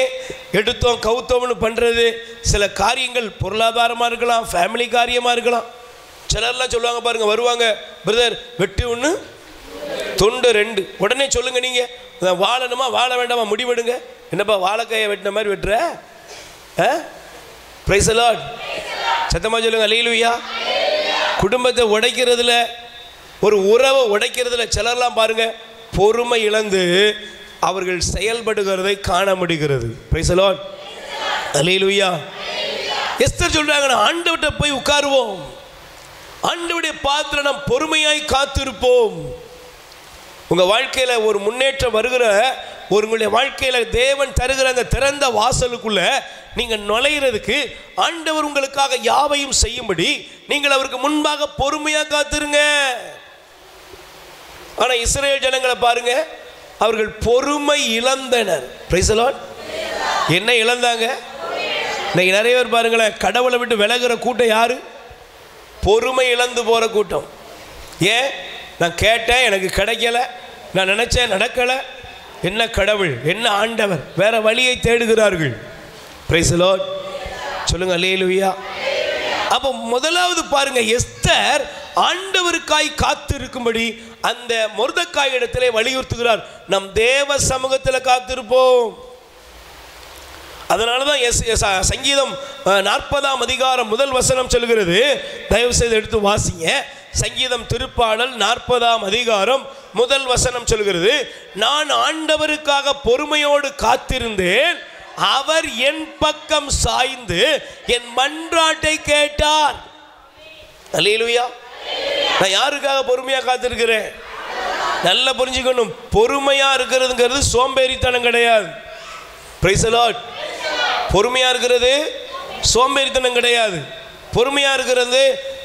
எடுத்தோம் கவுத்தோம்னு பண்ணுறது, சில காரியங்கள் பொருளாதாரமாக இருக்கலாம், ஃபேமிலி காரியமாக இருக்கலாம். சிலர்லாம் சொல்லுவாங்க பாருங்க, வருவாங்க, பிரதர் வெட்டு 1 துண்டு 2, உடனே சொல்லுங்க நீங்கள் வாழணுமா வாழ வேண்டாமா முடிவெடுங்க. என்னப்பா வாழைக்காயை வெட்டின மாதிரி வெட்டுற? Price the Lord. சத்தமாக சொல்லுங்க அல்லேலூயா. குடும்பத்தை உடைக்கிறதுல, ஒரு உறவை உடைக்கிறதுல சிலர்லாம் பாருங்க பொறுமை இழந்து அவர்கள் செயல்படுகிறதை காண முடிகிறது. Price the lord. Hallelujah. Esther சொல்றாங்க, ஆண்டவர்கிட்ட போய் உட்காருவோம், ஆண்டவருடைய பாத்திரம் நாம் பொறுமையாய் காத்திருப்போம். உங்க வாழ்க்கையில ஒரு முன்னேற்றம் வருகிற, உங்களுடைய வாழ்க்கையில தேவன் தருகிற அந்த திறந்த வாசலுக்குள்ள நீங்க நுழையிறதுக்கு ஆண்டவர் உங்களுக்காக யாவையும் செய்யும்படி நீங்கள் அவருக்கு முன்பாக பொறுமையா காத்திருங்க. ஆனா இஸ்ரவேல் ஜனங்களை பாருங்க, அவர்கள் பொறுமை இழந்தனர். Price the Lord. என்ன இழந்தாங்க? இன்னைக்கு நிறைய பேர் பாருங்களேன், கடவுளை விட்டு விலகுற கூட்டம் யாரு? பொறுமை இழந்து போற கூட்டம். ஏன்? நான் கேட்டேன் எனக்கு கிடைக்கல, நான் நினைச்சேன் நடக்கல, என்ன கடவுள் என்ன ஆண்டவர், வேற வழியை தேடுகிறார்கள். Price the lord. சொல்லுங்க அல்லேலூயா. அப்போ முதலாவது பாருங்க, எஸ்தர் ஆண்டவருக்காய் காத்திருக்கும்படி அந்த மொர்தெக்காய் இடத்திலே வலியுறுத்துகிறார், நம் தேவ சமூகத்தில் காத்திருப்போம். அதனால தான் சங்கீதம் 40ஆம் அதிகாரம் 1 வசனம் சொல்கிறது. தயவு செய்து எடுத்து வாசிங்க. சங்கீதம் திருப்பாடல் 40ஆம் அதிகாரம் 1 வசனம் சொல்கிறது, நான் ஆண்டவருக்காக பொறுமையோடு காத்திருந்தேன், அவர் என் பக்கம் சாய்ந்து என் மன்றாட்டை கேட்டார். அல்லேலூயா. நான் யாருக்காக பொறுமையா காத்திருக்கிறேன்? நல்லா புரிஞ்சுக்கணும், பொறுமையா இருக்கிறதுங்கிறது சோம்பேறித்தனம் கிடையாது. Price the Lord. பொறுமையா இருக்கிறது சோம்பேறித்தனம் கிடையாது. பொறுமையா இருக்கிறது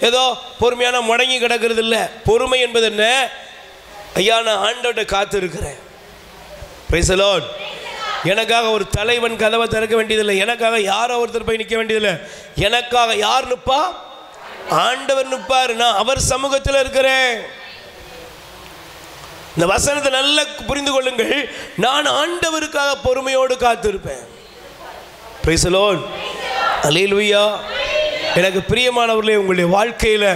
ஏதோ பொறுமையான முடங்கி கிடக்கிறது இல்லை. பொறுமை என்பது என்ன? ஐயா நான் ஆண்டவர்கிட்ட காத்து இருக்கிறேன். Price the Lord. எனக்காக ஒரு தலைவன் கதவை திறக்க வேண்டியதில்லை, எனக்காக யாரோ ஒருத்தர் போய் நிற்க வேண்டியதில்லை. எனக்காக யார் நிற்பா? ஆண்டவர் நிற்பார். நான் அவர் சமூகத்தில் இருக்கிறேன். இந்த வசனத்தை நல்லா புரிந்து கொள்ளுங்கள். நான் ஆண்டவருக்காக பொறுமையோடு காத்திருப்பேன். Praise the lord. அல்லேலூயா. எனக்கு பிரியமானவர்களே, உங்களுடைய வாழ்க்கையில்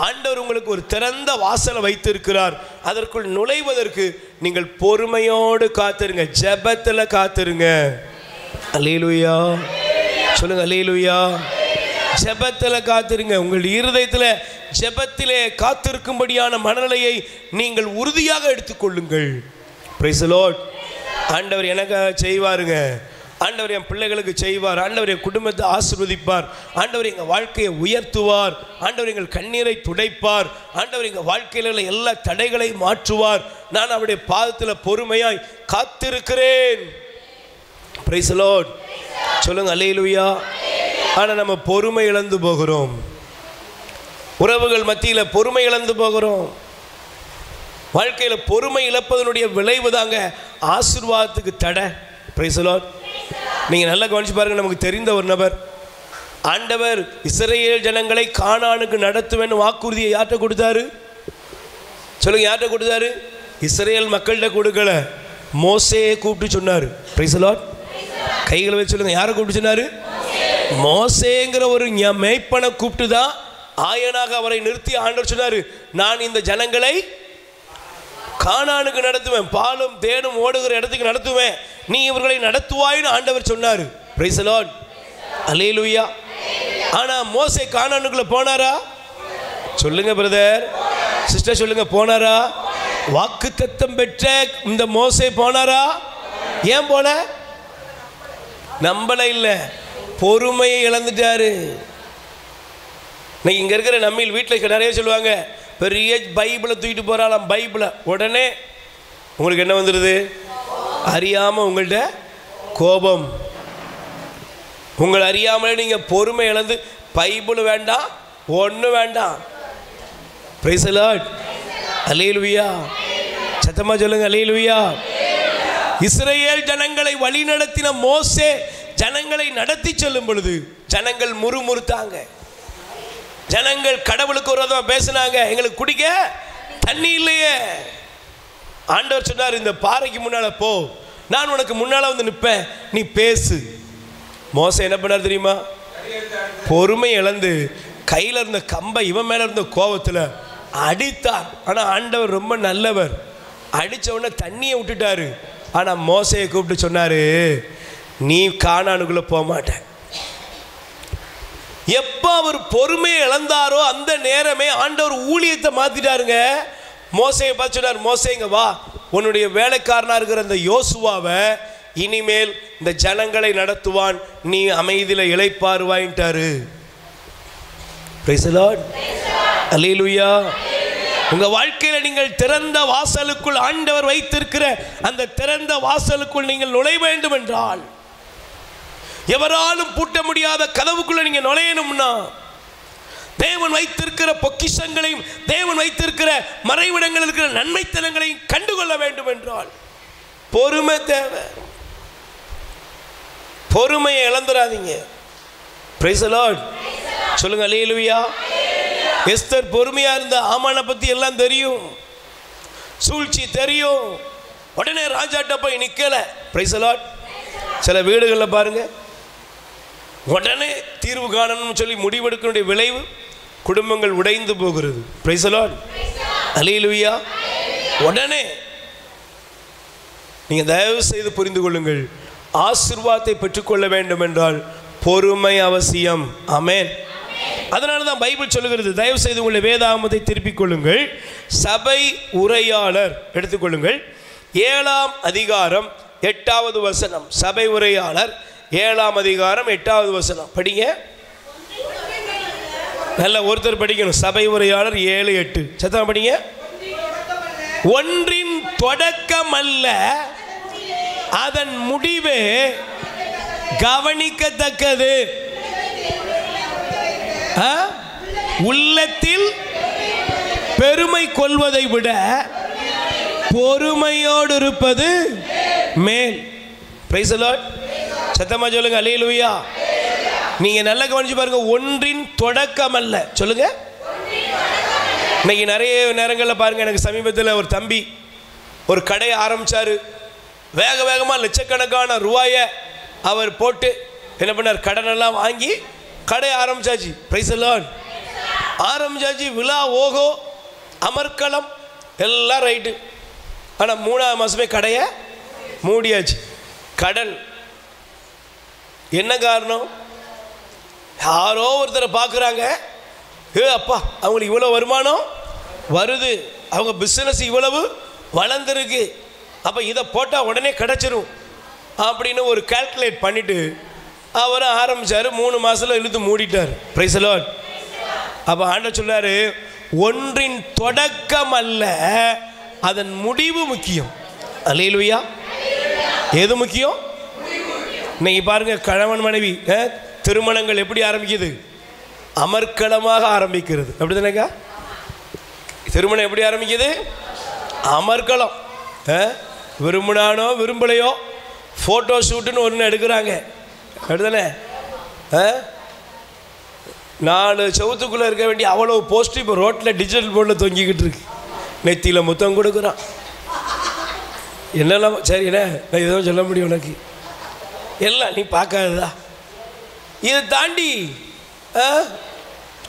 ஆண்டவர் உங்களுக்கு ஒரு திறந்த வாசலை வைத்திருக்கிறார். அதற்குள் நுழைவதற்கு நீங்கள் பொறுமையோடு காத்திருங்க, ஜெபத்தில் காத்திருங்க. அல்லேலூயா. சொல்லுங்க அல்லேலூயா. ஜெபத்தில் காத்திருங்க. உங்கள் இருதயத்தில் ஜெபத்திலே காத்திருக்கும்படியான மனநிலையை நீங்கள் உறுதியாக எடுத்துக்கொள்ளுங்கள். Price the Lord. ஆண்டவர் எனக்காக செய்வாருங்க, ஆண்டவர் என் பிள்ளைகளுக்கு செய்வார், ஆண்டவர் என் குடும்பத்தை ஆசீர்வதிப்பார், ஆண்டவர் எங்கள் வாழ்க்கையை உயர்த்துவார், ஆண்டவர் எங்கள் கண்ணீரை துடைப்பார், ஆண்டவர் எங்கள் வாழ்க்கையில் உள்ள எல்லா தடைகளை மாற்றுவார். நான் அவருடைய பாதத்தில் பொறுமையாய் காத்திருக்கிறேன். Price the lord. சொல்லுங்க அல்லேலூயா. ஆனால் நம்ம பொறுமை இழந்து போகிறோம். உறவுகள் மத்தியில் பொறுமை இழந்து போகிறோம். வாழ்க்கையில் பொறுமை இழப்பதனுடைய விளைவு தாங்க ஆசீர்வாதத்துக்கு தடை. Price the Lord. நீங்கள் நல்லா கவனிச்சு பாருங்க. நமக்கு தெரிந்த ஒரு நபர், ஆண்டவர் இஸ்ரவேல் ஜனங்களை கானானுக்கு நடத்துவேன்னு வாக்குறுதியை யார்கிட்ட கொடுத்தாரு? சொல்லுங்க, யார்கிட்ட கொடுத்தாரு? இஸ்ரவேல் மக்கள்கிட்ட கொடுக்கல, மோசேயை கூப்பிட்டு சொன்னார். Praise the Lord. கைகளை வச்சு சொல்லுங்க, யாரை கூப்பிட்டு சொன்னாரு? மோசேங்கிற ஒரு மேய்ப்பனை கூப்பிட்டு தான் ஆயனாக அவரை நிறுத்தி ஆண்டவர் சொன்னார், நான் இந்த ஜனங்களை கானானுக்கு நடத்துவேன், பாலும் தேனும் ஓடுகிற இடத்துக்கு நடத்துவேன், நீ இவர்களை நடத்துவாய்னு ஆண்டவர் சொன்னார். Praise the lord. அல்லேலூயா. ஆனா மோசே கானானுக்குள்ள போனாரா? சொல்லுங்க பிரதர், சிஸ்டர் சொல்லுங்க, போனாரா? வாக்குத்தத்தம் பெற்ற இந்த மோசே போனாரா? ஏன் போல? நம்பல இல்ல, பொறுமையை இழந்துட்டாரு. இன்னைக்கு இங்க இருக்கிற நம்ம வீட்டில் நிறைய சொல்லுவாங்க, பெரிய பைபிளை தூக்கிட்டு போறாளாம். பைபிளை உடனே உங்களுக்கு என்ன வந்துடுது? அறியாம உங்கள்கிட்ட கோபம். உங்களை அறியாமலே நீங்க பொறுமை இழந்து பைபிள் வேண்டாம், ஒண்ணு வேண்டாம். Praise the lord. அல்லேலூயா. சத்தமா சொல்லுங்க அல்லேலூயா. இஸ்ரவேல் ஜனங்களை வழிநடத்தின மோசே ஜனங்களை நடத்தி செல்லும் பொழுது ஜனங்கள் முறுமுறுத்தாங்க. ஜனங்கள் கடவுளுக்கு விரோதமாக பேசினாங்க. எங்களுக்கு குடிக்க தண்ணி இல்லையே. ஆண்டவர் சொன்னார், இந்த பாறைக்கு முன்னால போ, நான் உனக்கு முன்னால வந்து நிற்பேன், நீ பேசு. மோசே என்ன பண்ணார் தெரியுமா? பொறுமை இழந்து கையில் இருந்த கம்பை இவன் மேல இருந்த கோபத்தில் அடித்தார். ஆனால் ஆண்டவர் ரொம்ப நல்லவர், அடித்த உடனே தண்ணியை விட்டுட்டாரு. ஆனால் மோசையை கூப்பிட்டு சொன்னாரு, நீ கானானுக்குள்ளே போக மாட்டேன். எப்போ அவர் பொறுமையை இழந்தாரோ அந்த நேரமே ஆண்டவர் ஊழியத்தை மாற்றிட்டாருங்க. மோசையை பார்த்து சொன்னார், மோசேங்க வா, உன்னுடைய வேலைக்காரனாக இருக்கிற அந்த யோசுவாவை இனிமேல் இந்த ஜனங்களை நடத்துவான், நீ அமைதியில் இளைப்பாறுவாயின்ட்டாரு. பிரைஸ் தி லார்ட், அல்லேலூயா. உங்க வாழ்க்கையில நீங்கள் திறந்த வாசலுக்குள் ஆண்டவர் வைத்திருக்கிற அந்த திறந்த வாசலுக்குள் நீங்கள் நுழைய வேண்டும் என்றால், எவராலும் பூட்ட முடியாத கதவுக்குள்ள நீங்க நுழையணும்னா, தேவன் வைத்திருக்கிற பொக்கிஷங்களையும் தேவன் வைத்திருக்கிற மறைவிடங்கள் இருக்கிற நன்மைத்தனங்களையும் கண்டுகொள்ள வேண்டும் என்றால் பொறுமை தேவை. பொறுமையை இழந்துடாதீங்க. பிரைஸ் தி லார்ட், சொல்லுங்க அல்லேலூயா. எஸ்தர் பொறுமையா இருந்த ஆமானை பத்தி எல்லாம் தெரியும், சூழ்ச்சி தெரியும். உடனே ராஜாட்ட போய் நிக்கல. Price the Lord. சில வீடுகளில் பாருங்க, உடனே தீர்வு காணணும்னு சொல்லி முடிவெடுக்கக்கூடிய விளைவு குடும்பங்கள் உடைந்து போகிறது. பிரைஸ் தி லார்ட், அல்லேலூயா. உடனே நீங்க தயவு செய்து புரிந்து கொள்ளுங்கள், ஆசீர்வாதத்தை பெற்றுக்கொள்ள வேண்டும் என்றால் பொறுமை அவசியம். ஆமென். அதனால தான் பைபிள் சொல்லுகிறது, தயவு செய்து உங்களை வேதாகமத்தை திருப்பிக் கொள்ளுங்கள். சபை உரையாளர் எடுத்துக்கொள்ளுங்கள், 7ஆம் அதிகாரம் 8வது வசனம். சபை உரையாளர் 7ஆம் அதிகாரம் 8வது வசனம் படிங்க. நல்ல ஒருத்தர் படிக்கணும். சபை உரையாளர் 7:8 சத்தமா படிங்க. ஒன்றின் தொடக்கம் அல்ல, அதன் முடிவே கவனிக்கத்தக்கது. உள்ளத்தில் பெருமை கொள்வதை விட பொறுமையோடு இருப்பது மேல். பிரைஸ் தி லார்ட், சத்தமா சொல்லுங்க அல்லேலூயா. நீங்க நல்லா கவனிச்சு பாருங்க, ஒன்றின் தொடக்கம் அல்ல. சொல்லுங்க. இன்னைக்கு நிறைய நேரங்களில் பாருங்க, எனக்கு சமீபத்தில் ஒரு தம்பி ஒரு கடையை ஆரம்பிச்சாரு. வேக வேகமாக லட்சக்கணக்கான ரூபாயை அவர் போட்டு என்ன பண்ணார், கடனெல்லாம் வாங்கி கடையை ஆரம்பிச்சாச்சு. பிரைஸ் தி லார்ட், ஆரம்பிச்சாச்சு. விழா ஓகோ அமர்க்களம் எல்லாம் ரைட்டு. ஆனால் 3ஆவது மாதமே கடையை மூடியாச்சு. கடன். என்ன காரணம்? யாரோ ஒருத்தரை பார்க்குறாங்க, அப்பா அவங்களுக்கு இவ்வளோ வருமானம் வருது, அவங்க பிஸ்னஸ் இவ்வளவு வளர்ந்துருக்கு, அப்போ இதை போட்டால் உடனே கிடச்சிரும் அப்படின்னு ஒரு கால்குலேட் பண்ணிவிட்டு அவரும் ஆரம்பித்தார். 3 மாதத்தில் இழுத்து மூடிட்டார். Price the Lord. அப்போ ஆண்டவர் சொல்றாரு, ஒன்றின் தொடக்கம் அல்ல, அதன் முடிவு முக்கியம். அல்லேலூயா. எது முக்கியம்? இன்னைக்கு பாருங்க, கணவன் மனைவி திருமணங்கள் எப்படி ஆரம்பிக்குது? அமர்க்களமாக ஆரம்பிக்கிறது. அப்படி தானேக்கா? திருமணம் எப்படி ஆரம்பிக்குது? அமர்க்களம். விரும்பினானோ விரும்பலையோ ஃபோட்டோ ஷூட்டுன்னு ஒன்று எடுக்கிறாங்க. அப்படிதானே? 4 செவத்துக்குள்ளே இருக்க வேண்டிய அவ்வளோ போஸ்ட் இப்போ ரோட்டில் டிஜிட்டல் போர்டில் தொங்கிக்கிட்டு இருக்கு. நெத்தியில் முத்தம் கொடுக்குறான். என்னெல்லாம் சரி, என்ன நான் எதுவும் சொல்ல முடியும் உனக்கு, எல்லாம் நீ பார்க்காததா. இதை தாண்டி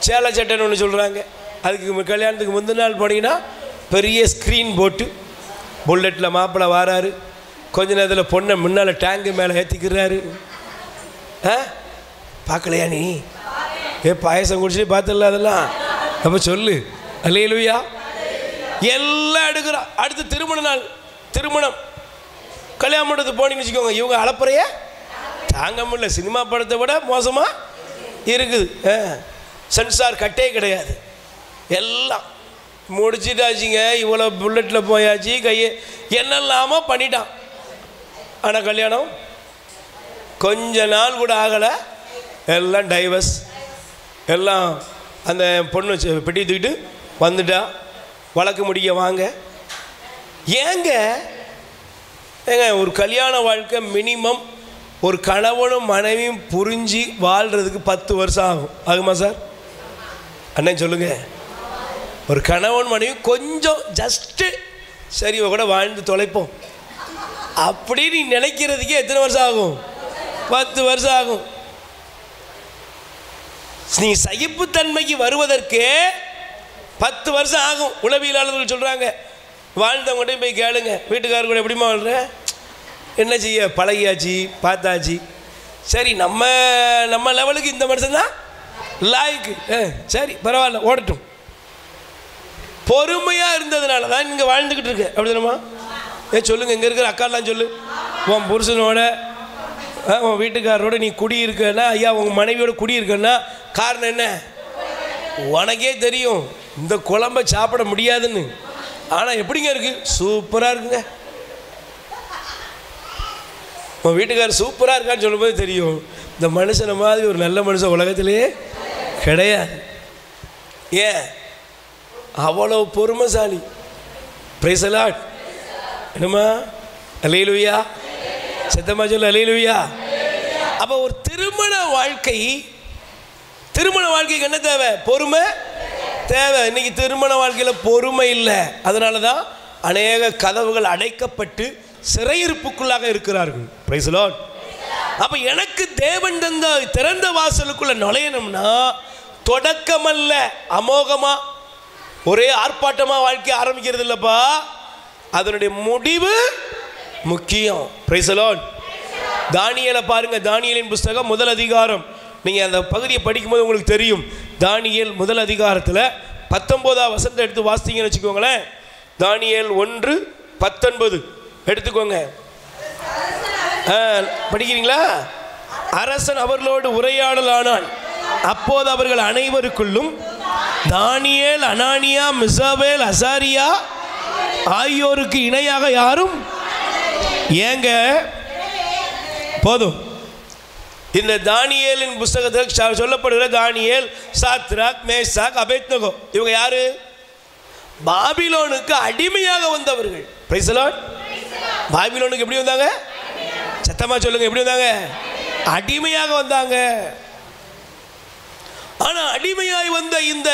சேலை சட்டைன்னு ஒன்று சொல்கிறாங்க. அதுக்கு கல்யாணத்துக்கு முந்தின நாள் போனீங்கன்னா பெரிய ஸ்க்ரீன் போட்டு புல்லட்டில் மாப்பிள்ளை வாராரு, கொஞ்ச நேரத்தில் பொண்ணை முன்னால் டேங்கு மேலே ஏற்றிக்கிறாரு. பார்க்கலையா நீ? பாயசம் குடிச்சு பார்த்துல அதெல்லாம். அப்போ சொல்லு அல்லேலூயா. எல்லாம் எடுக்கிறான். அடுத்து திருமண நாள், திருமணம் கல்யாணம் பண்ணுறது போனீங்கன்னு வச்சுக்கோங்க, இவங்க அளப்பறைய தாங்க முடியல. சினிமா படத்தை விட மோசமாக இருக்குது. சென்சார் கட்டே கிடையாது. எல்லாம் முடிச்சுட்டாச்சுங்க. இவ்வளோ புல்லட்டில் போயாச்சு, கையை என்னெல்லாமோ பண்ணிட்டான். ஆனால் கல்யாணம் கொஞ்ச நாள் கூட ஆகலை, எல்லாம் டைவர்ஸ். எல்லாம் அந்த பொண்ணு பெட்டி தூக்கிட்டு வந்துட்டா, வழக்கு முடிக்க வாங்க. ஏங்க ஒரு கல்யாண வாழ்க்கை மினிமம் ஒரு கணவனும் மனைவியும் புரிஞ்சு வாழ்கிறதுக்கு 10 வருஷம் ஆகும். ஆகுமா சார்? அண்ணன் சொல்லுங்க. ஒரு கணவன் மனைவி கொஞ்சம் ஜஸ்ட்டு சரி கூட வாழ்ந்து தொலைப்போம் அப்படின்னு நினைக்கிறதுக்கே எத்தனை வருஷம் ஆகும்? 10 வருஷம் ஆகும். நீ சகிப்புத்தன்மைக்கு வருவதற்கு 10 வருஷம் ஆகும். உளவியலாளர்கள் சொல்கிறாங்க. வாழ்ந்தவங்கள்ட்ட போய் கேளுங்க, வீட்டுக்காரர் கூட எப்படிமா வாழ்ற? என்ன செய்ய, பழகியாச்சு, பார்த்தாச்சு, சரி நம்ம லெவலுக்கு இந்த மனுஷன்தான் லாய்க்கு, சரி பரவாயில்ல ஓடட்டும். பொறுமையாக இருந்ததுனால தான் இங்கே வாழ்ந்துக்கிட்டு இருக்கு. அப்படி தானம்மா? சொல்லுங்கள், இங்கே இருக்கிற அக்காலாம் சொல்லு. உன் புருஷனோட உன் வீட்டுக்காரரோட நீ குடியிருக்கன்னா, ஐயா உங்கள் மனைவியோட குடியிருக்கன்னா காரணம் என்ன? உனக்கே தெரியும் இந்த குழம்பை சாப்பிட முடியாதுன்னு. ஆனால் எப்படிங்க இருக்குது? சூப்பராக இருக்குங்க. உன் வீட்டுக்காரர் சூப்பராக இருக்கான்னு சொல்லும்போது தெரியும் இந்த மனுஷனை மாதிரி ஒரு நல்ல மனுஷன் உலகத்திலேயே கிடையாது. ஏன்? அவ்வளோ பொறுமைசாலி. Price the Lord. என்னம்மா? அல்லேலூயா. சத்தமா சொல்லு அல்லேலூயா. அப்போ ஒரு திருமண வாழ்க்கைக்கு என்ன தேவை? பொறுமை தேவை. இன்னைக்கு திருமண வாழ்க்கையில் பொறுமை இல்லை. அதனால தான் அநேக கதவுகள் அடைக்கப்பட்டு சிறையிருப்புக்குள்ளாக இருக்கிறார்கள். Price the Lord. அப்போ எனக்கு தேவன் தந்த திறந்த வாசலுக்குள்ள நுழையணும்னா தொடக்கமல்ல அமோகமா ஒரே ஆர்ப்பாட்டமா வாழ்க்கை ஆரம்பிக்கிறது இல்லப்பா, அதனுடைய முடிவு முக்கியம். Price the Lord. தானியேலை பாருங்க. தானியேலின் புஸ்தகம் 1 அதிகாரம். நீங்கள் அந்த பகுதியை படிக்கும்போது உங்களுக்கு தெரியும். தானியேல் 1 அதிகாரத்தில் 19ஆம் வசனத்தை எடுத்து வாசித்தீங்கன்னு வச்சுக்கோங்களேன். தானியேல் 1:19 எடுத்துக்கோங்க. படிக்கிறீங்களா? அரசன் அவர்களோடு உரையாடலானான். அப்போது அவர்கள் அனைவருக்குள்ளும் தானியேல், அனானியா, மிசாவேல், அசாரியா ஆகியோருக்கு இணையாக யாரும் ஏங்க போதும். இந்த தானியேலின் புஸ்தகத்தில் சொல்லப்படுகிற தானியேல், சாத்ராக், மேசாக், அபேத்நேகோ இவங்க யாரு? பாபிலோனுக்கு அடிமையாக வந்தவர்கள். Price the Lord. பாபிலோனுக்கு எப்படி வந்தாங்க? சத்தமா சொல்லுங்க, எப்படி வந்தாங்க? அடிமையாக வந்தாங்க. ஆனா அடிமையாய் வந்த இந்த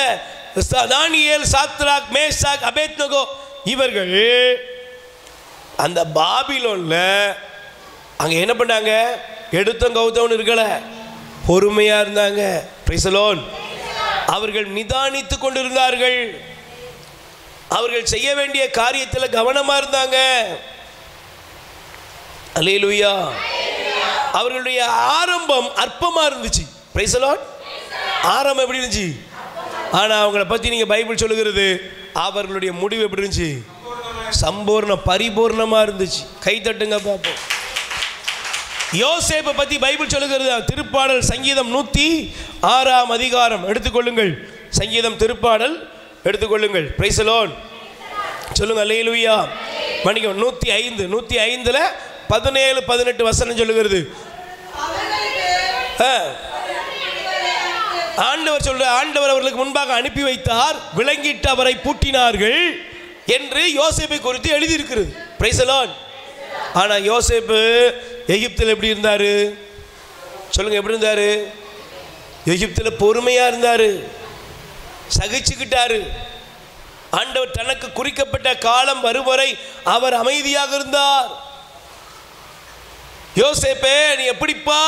தானியேல், சாத்ராக், மேசாக், அபேத்நேகோ இவர்கள் அந்த பாபிலோன்ல அங்க என்ன பண்ணாங்க? எடுத்தம் கவுத்தவன் இருக்கல, பொறுமையா இருந்தாங்க. Price the Lord. அவர்கள் நிதானித்து கொண்டிருந்தார்கள். அவர்கள் செய்ய வேண்டிய காரியத்தில் கவனமா இருந்தாங்க. அல்லேலூயா. அவர்களுடைய ஆரம்பம் அற்பமா இருந்துச்சு. Price the Lord. ஆரம்பம் எப்படி இருந்துச்சு? ஆனா அவங்கள பத்தி நீங்க பைபிள் சொல்லுகிறது அவர்களுடைய முடிவு எப்படி இருந்துச்சு? சம்பூர்ண பரிபூர்ணமா இருந்துச்சு. கை தட்டுங்க பாப்போம். யோசேப்பை பத்தி பைபிள் சொல்லுகிறது. திருப்பாடல் சங்கீதம் 106ஆம் அதிகாரம் எடுத்துக்கொள்ளுங்கள். சங்கீதம் திருப்பாடல் எடுத்துக்கொள்ளுங்கள். Price the lord. சொல்லுங்க அல்லேலூயா. மன்னிக்கவும், 105ல 17-18 வசனம் சொல்லுகிறது. ஆண்டவர் அவர்களுக்கு முன்பாக அனுப்பி வைத்தார், விளங்கிட்டு அவரை பூட்டினார்கள் என்று யோசேப்பை குறித்து எழுதியிருக்கிறது. Price the Lord. ஆனா யோசேப்பு எகிப்தில் எப்படி இருந்தாரு? சொல்லுங்க, எப்படி இருந்தாரு? எகிப்தில் பொறுமையா இருந்தாரு, சகிச்சுக்கிட்டாரு. ஆண்டவர் தனக்கு குறிக்கப்பட்ட காலம் வரும் வரை அவர் அமைதியாக இருந்தார். யோசேப்பே, நீ எப்படிப்பா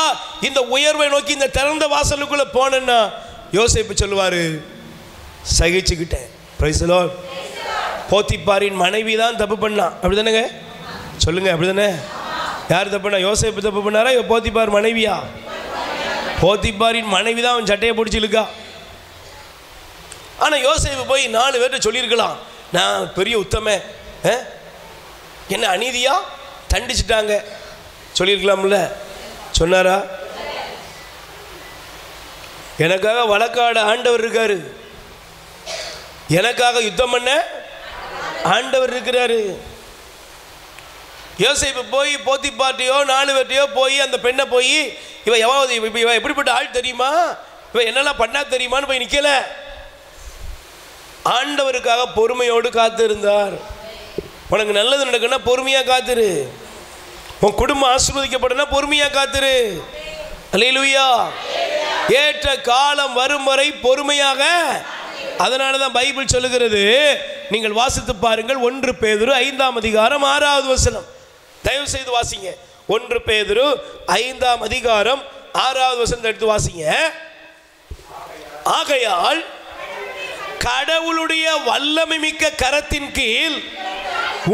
இந்த உயர்வை நோக்கி இந்த திறந்த வாசலுக்குள்ள போனா? யோசேப்பு சொல்லுவாரு, சகிச்சுக்கிட்டேன். Price the Lord. போத்திபாரின் மனைவி தான் தப்பு பண்ணா. அப்படிதானேங்க? சொல்லுங்க, அப்படிதானே? யார் தப்பு பண்ணா? யோசேப்பு தப்பு பண்ணாரா? போத்திபார் மனைவியா? போத்திபாரின் மனைவி தான் அவன் சட்டையை பிடிச்சி இழுக்கா. ஆனால் யோசேப்பு போய் 4 பேர்கிட்ட சொல்லியிருக்கலாம், நான் பெரிய உத்தம, என்ன அநீதியா தண்டிச்சிட்டாங்க சொல்லியிருக்கலாம்ல. சொன்னாரா? எனக்காக வழக்காட ஆண்டவர் இருக்காரு, எனக்காக யுத்தம் பண்ண ஆண்டவர் இருக்கிறாரு. யோசேப்பு போய் போத்திபார்ட்டையோ 4 பேர்ட்டையோ போய் அந்த பெண்ணை போய் இவ எப்படிப்பட்ட ஆள் தெரியுமா, இவ என்னெல்லாம் பண்ணா தெரியுமான்னு போய் நிக்கல. ஆண்டவருக்காக பொறுமையோடு காத்திருந்தார். உனக்கு நல்லது நடக்குன்னா பொறுமையா காத்துரு. உன் குடும்பம் ஆசீர்வதிக்கப்படனா பொறுமையா காத்துரு. அல்லேலூயா. ஏற்ற காலம் வரும் வரை பொறுமையாக. அதனால தான் பைபிள் சொல்லுகிறது, நீங்கள் வாசித்து பாருங்கள், 1 பேதுரு 5ஆம் அதிகாரம் 6வது வசனம். தயவு செய்து வாசிங்க. 1 பேதுரு 5ஆம் அதிகாரம் 6வது வசனத்தை எடுத்து வாசிங்க. ஆகையால் கடவுளுடைய வல்லமை மிக்க கரத்தின் கீழ்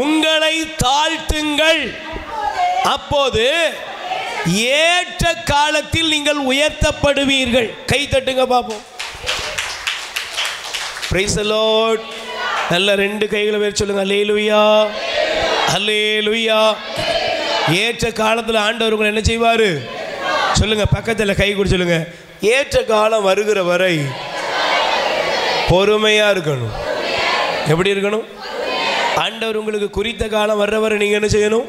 உங்களை தாழ்த்துங்கள், அப்போது ஏற்ற காலத்தில் நீங்கள் உயர்த்தப்படுவீர்கள். கை தட்டுங்க பாப்போம். Price the Lord. நல்ல 2 கைகளை வேறு சொல்லுங்க. அல்லேலூயா, அல்லேலூயா. ஏற்ற காலத்தில் ஆண்டவர் உங்களை என்ன செய்வாரு சொல்லுங்க. பக்கத்தில் கை கொடுத்து சொல்லுங்க, ஏற்ற காலம் வருகிற வரை பொறுமையா இருக்கணும். எப்படி இருக்கணும்? ஆண்டவர் உங்களுக்கு குறித்த காலம் வர்ற வரை நீங்க என்ன செய்யணும்?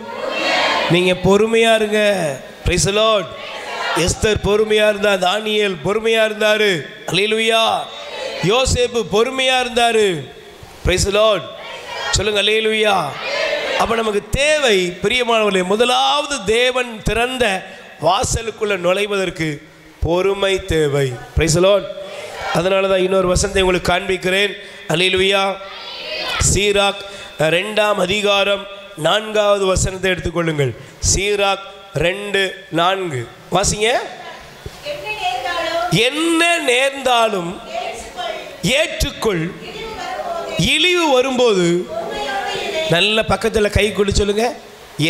நீங்க பொறுமையா இருங்க. Price the Lord. எஸ்தர் பொறுமையா இருந்தா, தானியேல் பொறுமையா இருந்தாரு. அல்லேலூயா. யோசேப்பு பொறுமையா இருந்தாரு. Price the lord. சொல்லுங்க அல்லேலூயா. அப்ப நமக்கு தேவை பிரியமானவர்களே, முதலாவது தேவன் திறந்த வாசலுக்குள்ள நுழைவதற்கு பொறுமை தேவை. Price the Lord. அதனால தான் இன்னொரு வசனத்தை உங்களுக்கு காண்பிக்கிறேன். அல்லேலூயா. சீராக் 2ஆம் அதிகாரம் 4வது வசனத்தை எடுத்துக்கொள்ளுங்கள். சீராக் 2:4 வாசிங்க. என்ன நேர்ந்தாலும் ஏற்றுக்கொள், இழிவு வரும்போது, நல்ல பக்கத்தில் கை கொடு சொல்லுங்க,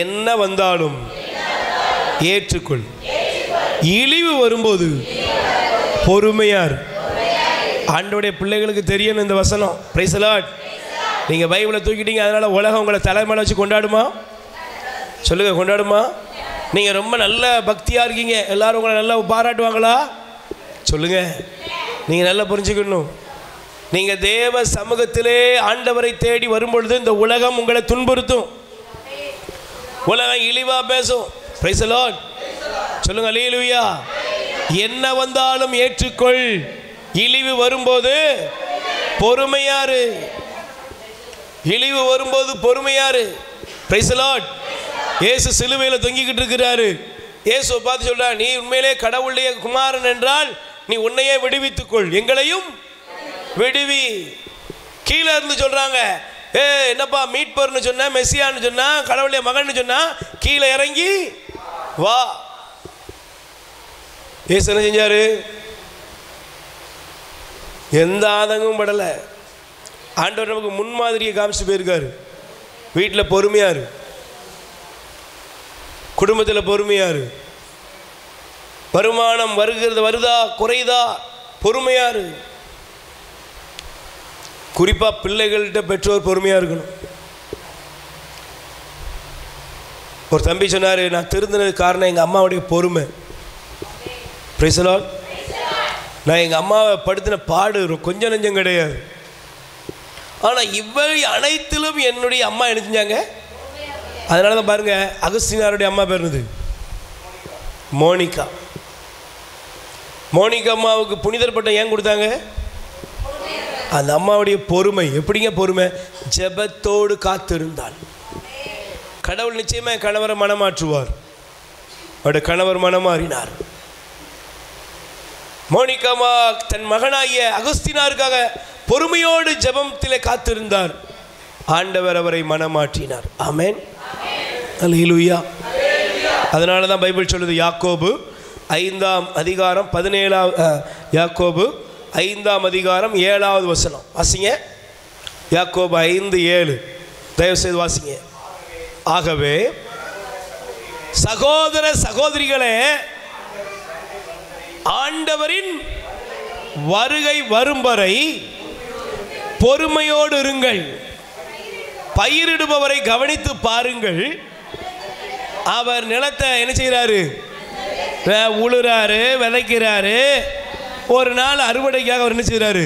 என்ன வந்தாலும் ஏற்றுக்கொள், இழிவு வரும்போது பொறுமையார். ஆண்டவருடைய பிள்ளைகளுக்கு தெரியணும் இந்த வசனம். Price the Lord. நீங்க பைபிளை தூக்கிட்டீங்க, அதனால உலகம் உங்களை தலைமையில வச்சு கொண்டாடுமா? சொல்லுங்க, கொண்டாடுமா? நீங்க ரொம்ப நல்ல பக்தியா இருக்கீங்க, எல்லாரும் உங்களை நல்லா பாராட்டுவாங்களா? சொல்லுங்க. நீங்க நல்லா புரிஞ்சுக்கணும், நீங்க தேவ சமூகத்திலே ஆண்டவரை தேடி வரும்பொழுது இந்த உலகம் உங்களை துன்புறுத்தும், உலகம் இழிவா பேசும். Price the lord. சொல்லுங்க அல்லேலூயா. என்ன வந்தாலும் ஏற்றுக்கொள், இழிவு வரும்போது பொறுமையாரு, இழிவு வரும்போது பொறுமையாரு. Price the Lord. இயேசு சிலுவையில் தொங்கிக்கிட்டு இருக்கிறாரு. இயேசுவை பார்த்து சொல்றார், நீ உண்மையிலே கடவுளுடைய குமாரன் என்றால் நீ உன்னையே விடுவித்துக்கொள், எங்களையும் விடுவி. கீழே இருந்து சொல்றாங்க, என்னப்பா மீட்பர்னு சொன்ன, மெசியான்னு சொன்னா, கடவுளுடைய மகன் சொன்னா, கீழே இறங்கி வா. இயேசு என்ன செஞ்சாரு? எந்த ஆதங்கமும் படல. ஆண்டவர் நமக்கு முன்மாதிரியை காமிச்சு போயிருக்காரு. வீட்டில் பொறுமையாரு, குடும்பத்தில் பொறுமையாரு, வருமானம் வருகிறது வருதா குறைதா பொறுமையாரு. குறிப்பா பிள்ளைகள்கிட்ட பெற்றோர் பொறுமையா இருக்கணும். ஒரு தம்பி சொன்னாரு, நான் திருந்தினது காரணம் எங்க அம்மாவுடைய பொறுமை. Price the lord. நான் எங்க அம்மாவை படுத்தின பாடு கொஞ்சம் நெஞ்சம் கிடையாது. ஆனா இவை அனைத்திலும் என்னுடைய அம்மா என்ன செஞ்சாங்க? அதனால தான் பாருங்க, அகஸ்தீனாருடைய அம்மா பேர் என்னது? மோனிகா. மோனிகா அம்மாவுக்கு புனிதர் பட்டம் ஏன் கொடுத்தாங்க? அந்த அம்மாவுடைய பொறுமை. எப்படிங்க பொறுமை? ஜெபத்தோடு காத்திருந்தாள். கடவுள் நிச்சயமா கணவரை மனமாற்றுவார். அவருடைய கணவர் மனமாறினார். மோனிகாமா தன் மகனாகிய அகஸ்தீனாருக்காக பொறுமையோடு ஜெபத்திலே காத்திருந்தார். ஆண்டவர் அவரை மனமாற்றினார். ஆமென். அல்லேலூயா. அதனால தான் பைபிள் சொல்லுது, யாக்கோபு 5ஆம் அதிகாரம் 17 யாக்கோபு 5ஆம் அதிகாரம் 7வது வசனம் வாசிங்க. யாக்கோபு 5:7 தயவு செய்து வாசிங்க. ஆகவே சகோதர சகோதரிகளே, ஆண்டவரின் வருகை வரும் வரை பொறுமையோடு இருங்கள். பயிரிடுபவரை கவனித்து பாருங்கள். அவர் நிலத்தை என்ன செய்கிறாரு? உழுறாரு, விதைக்கிறாரு. ஒரு நாள் அறுவடைக்காக அவர் என்ன செய்கிறாரு?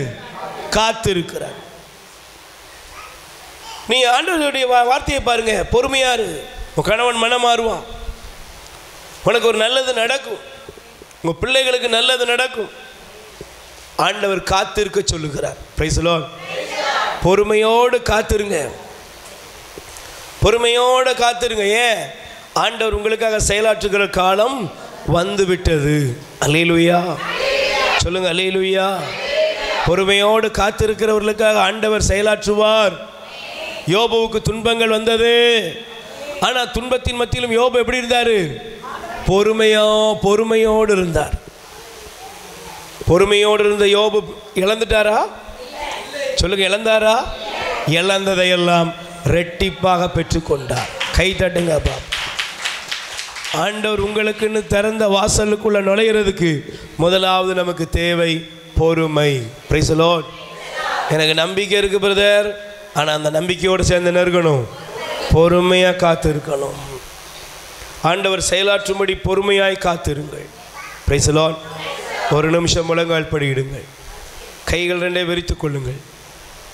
காத்திருக்கிறார். நீ ஆண்டவருடைய வார்த்தையை பாருங்க, பொறுமையாரு. உன் கணவன் மனம் மாறுவான். உனக்கு ஒரு நல்லது நடக்கும், உங்க பிள்ளைகளுக்கு நல்லது நடக்கும். ஆண்டவர் காத்திருக்க சொல்லுகிறார். Price the Lord. பொறுமையோடு காத்திருங்க, பொறுமையோடு காத்திருங்க. ஏன்? ஆண்டவர் உங்களுக்காக செயலாற்றுகிற காலம் வந்து விட்டது. அல்லேலூயா சொல்லுங்க, அல்லேலூயா. பொறுமையோடு காத்திருக்கிறவர்களுக்காக ஆண்டவர் செயலாற்றுவார். யோபுவுக்கு துன்பங்கள் வந்தது, ஆனால் துன்பத்தின் மத்தியிலும் யோபு எப்படி இருந்தார்? பொறுமையோடு இருந்தார். பொறுமையோடு இருந்த யோபு இழந்துட்டாரா? சொல்லுங்க, இழந்தாரா? இழந்ததையெல்லாம் ரெட்டிப்பாக பெற்றுக்கொண்டார். கை தட்டுங்க பாப்பா. ஆண்டவர் உங்களுக்குன்னு திறந்த வாசலுக்குள்ள நுழையிறதுக்கு முதலாவது நமக்கு தேவை பொறுமை. Price the Lord. எனக்கு நம்பிக்கை இருக்கு பிரதர், ஆனால் அந்த நம்பிக்கையோடு சேர்ந்து நிற்கணும், பொறுமையாக காத்திருக்கணும். ஆண்டவர் செயலாற்றும்படி பொறுமையாய் காத்திருங்கள். Price the Lord. ஒரு நிமிஷம் முழங்கால் படியிடுங்கள், கைகள் ரெண்டே விரித்து கொள்ளுங்கள்.